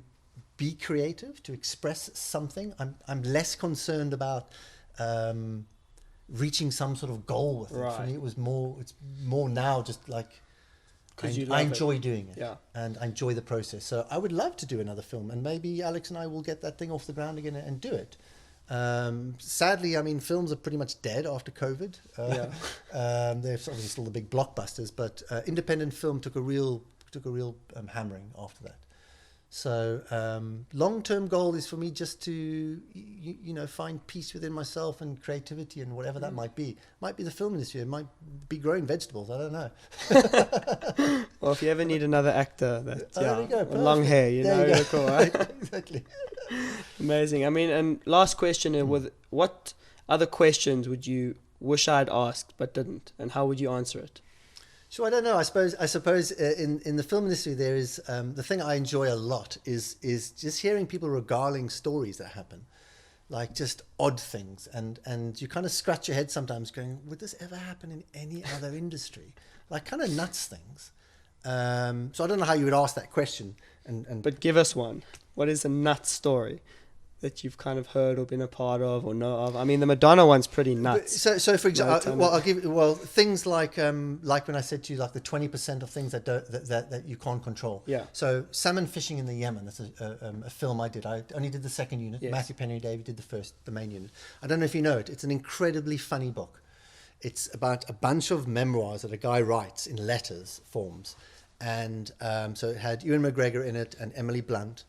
[SPEAKER 2] be creative, to express something. I'm less concerned about reaching some sort of goal with it. For me, it's more now just like I enjoy doing it, and I enjoy the process. So I would love to do another film, and maybe Alex and I will get that thing off the ground again and do it. Sadly, I mean, films are pretty much dead after COVID. They're obviously still the big blockbusters, but independent film took a real hammering after that. So long-term goal is for me just to find peace within myself and creativity and whatever that might be. Might be the film industry. It might be growing vegetables. I don't know.
[SPEAKER 1] Well, if you ever need another actor that
[SPEAKER 2] there we go.
[SPEAKER 1] with long hair,
[SPEAKER 2] There you
[SPEAKER 1] you're cool, right?
[SPEAKER 2] Exactly.
[SPEAKER 1] Amazing. I mean, and last question with what other questions would you wish I'd asked but didn't, and how would you answer it?
[SPEAKER 2] So I don't know. I suppose in the film industry there is the thing I enjoy a lot is just hearing people regaling stories that happen, like just odd things, and you kind of scratch your head sometimes, going, would this ever happen in any other industry? Like kind of nuts things. So I don't know how you would ask that question.
[SPEAKER 1] But give us one. What is a nuts story that you've kind of heard or been a part of or know of? I mean, the Madonna one's pretty nuts.
[SPEAKER 2] So for example, things like when I said to you, like the 20% of things that you can't control.
[SPEAKER 1] Yeah.
[SPEAKER 2] So salmon fishing in the Yemen. That's a film I did. I only did the second unit.
[SPEAKER 1] Yes.
[SPEAKER 2] Matthew Penny Davey did the main unit. I don't know if you know it. It's an incredibly funny book. It's about a bunch of memoirs that a guy writes in letters forms, and so it had Ewan McGregor in it and Emily Blunt.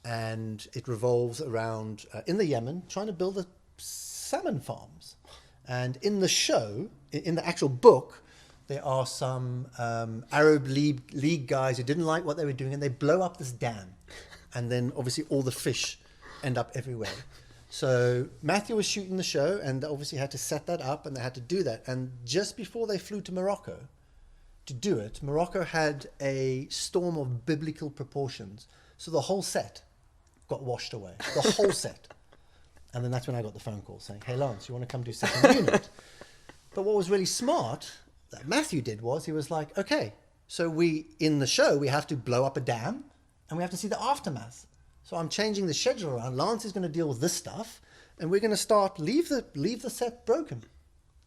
[SPEAKER 2] And it revolves around in the Yemen trying to build salmon farms. And in the show, in the actual book, there are some Arab League guys who didn't like what they were doing, and they blow up this dam, and then obviously all the fish end up everywhere. So Matthew was shooting the show, and they obviously had to set that up, and they had to do that. And just before they flew to Morocco to do it, Morocco had a storm of biblical proportions. So the whole set got washed away. The whole set. And then that's when I got the phone call saying, "Hey, Lance, you want to come do second unit?" But what was really smart that Matthew did was he was like, "Okay, so in the show, we have to blow up a dam, and we have to see the aftermath. So I'm changing the schedule around. Lance is going to deal with this stuff, and we're going to leave the set broken.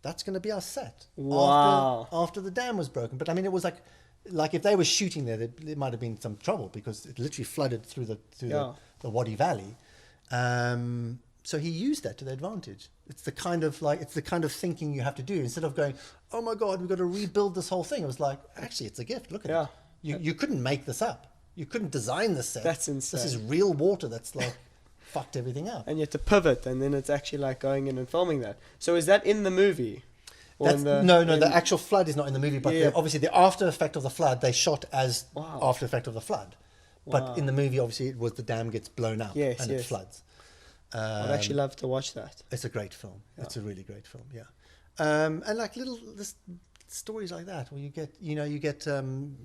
[SPEAKER 2] That's going to be our set."
[SPEAKER 1] Wow.
[SPEAKER 2] After the dam was broken. But I mean, it was like if they were shooting there might have been some trouble because it literally flooded through the Wadi Valley. So he used that to their advantage. It's the kind of thinking you have to do instead of going, "Oh my God, we've got to rebuild this whole thing." It was like, actually, it's a gift. Look at it. You couldn't make this up. You couldn't design this set.
[SPEAKER 1] That's insane.
[SPEAKER 2] This is real water that's like fucked everything up.
[SPEAKER 1] And you have to pivot, and then it's actually like going in and filming that. So is that in the movie?
[SPEAKER 2] The actual flood is not in the movie, but obviously the after effect of the flood, they shot as after effect of the flood. But in the movie, obviously, it was the dam gets blown out and it floods.
[SPEAKER 1] I'd actually love to watch that.
[SPEAKER 2] It's a great film.
[SPEAKER 1] Yeah.
[SPEAKER 2] It's a really great film, yeah. And like stories like that, where you get Ewan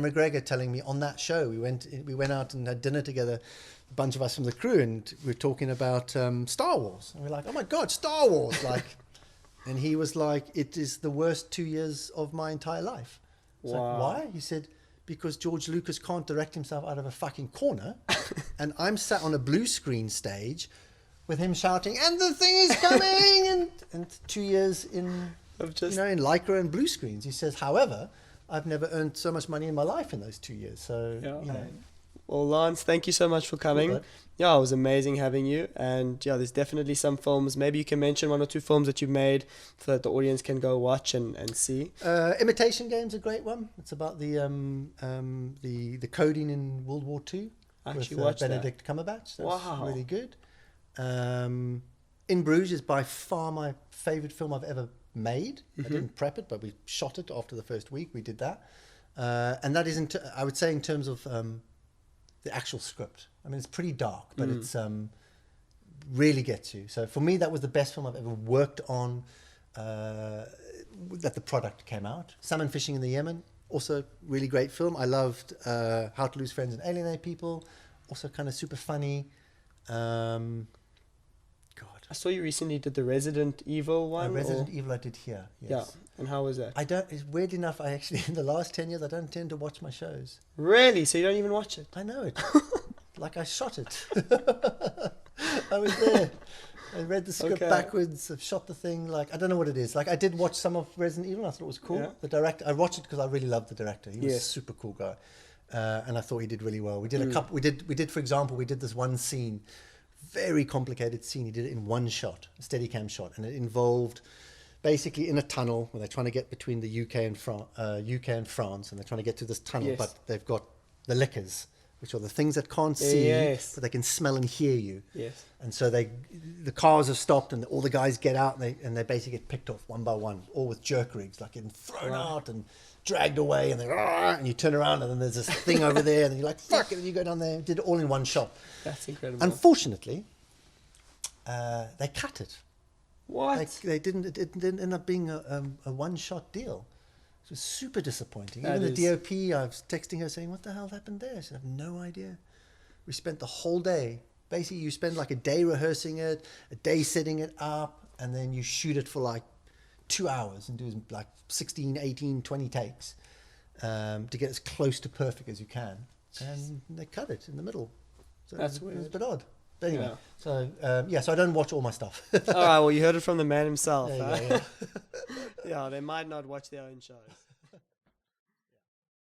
[SPEAKER 2] McGregor telling me on that show, we went out and had dinner together, a bunch of us from the crew, and we were talking about Star Wars. And we're like, "Oh my God, Star Wars!" Like, and he was like, "It is the worst 2 years of my entire life." Like, why? He said, "Because George Lucas can't direct himself out of a fucking corner, and I'm sat on a blue screen stage with him shouting, 'And the thing is coming!' and 2 years in Lycra and blue screens." He says, "However, I've never earned so much money in my life in those 2 years." So,
[SPEAKER 1] Well, Lance, thank you so much for coming.
[SPEAKER 2] Cool,
[SPEAKER 1] it was amazing having you. And there's definitely some films. Maybe you can mention 1 or 2 films that you've made so that the audience can go watch and see.
[SPEAKER 2] Imitation Game's a great one. It's about the coding in World War II with Benedict Cumberbatch. That's really good. In Bruges is by far my favorite film I've ever made. I didn't prep it, but we shot it after the first week. We did that. And that isn't, I would say, in terms of the actual script. I mean, it's pretty dark, but it's really gets you. So for me, that was the best film I've ever worked on, that the product came out. Salmon Fishing in the Yemen, also really great film. I loved How to Lose Friends and Alienate People, also kind of super funny.
[SPEAKER 1] I saw you recently did the Resident Evil one.
[SPEAKER 2] Resident Evil I did here, yes.
[SPEAKER 1] Yeah, and how was that?
[SPEAKER 2] It's weird enough, I actually, in the last 10 years, I don't tend to watch my shows.
[SPEAKER 1] Really? So you don't even watch it?
[SPEAKER 2] I know it. Like I shot it. I was there. I read the script backwards. I've shot the thing. Like, I don't know what it is. Like, I did watch some of Resident Evil. I thought it was cool. Yeah. The director, I watched it because I really loved the director. He was a super cool guy. And I thought he did really well. We did a couple, we did, for example, we did this one scene, very complicated scene. He did it in one shot, a Steadicam shot, and it involved basically in a tunnel where they're trying to get between the UK and France, and they're trying to get to this tunnel, but they've got the lickers, which are the things that can't see, but they can smell and hear you.
[SPEAKER 1] Yes.
[SPEAKER 2] And so the cars have stopped, and all the guys get out, and they basically get picked off one by one, all with jerk rigs, like getting thrown out and dragged away, and you turn around, and then there's this thing over there, and then you're like, fuck it, and you go down there. Did it all in one shot.
[SPEAKER 1] That's incredible.
[SPEAKER 2] Unfortunately, they cut it.
[SPEAKER 1] What?
[SPEAKER 2] They didn't. It didn't end up being a one-shot deal. It was super disappointing. Even the DOP, I was texting her saying, "What the hell happened there?" She said, "I have no idea." We spent the whole day. Basically, you spend like a day rehearsing it, a day setting it up, and then you shoot it for like 2 hours and do like 16, 18, 20 takes to get as close to perfect as you can. And they cut it in the middle. So
[SPEAKER 1] That's
[SPEAKER 2] it
[SPEAKER 1] weird.
[SPEAKER 2] was a bit odd. But anyway, so I don't watch all my stuff.
[SPEAKER 1] All right, well, you heard it from the man himself.
[SPEAKER 2] Yeah.
[SPEAKER 1] Yeah, they might not watch their own shows.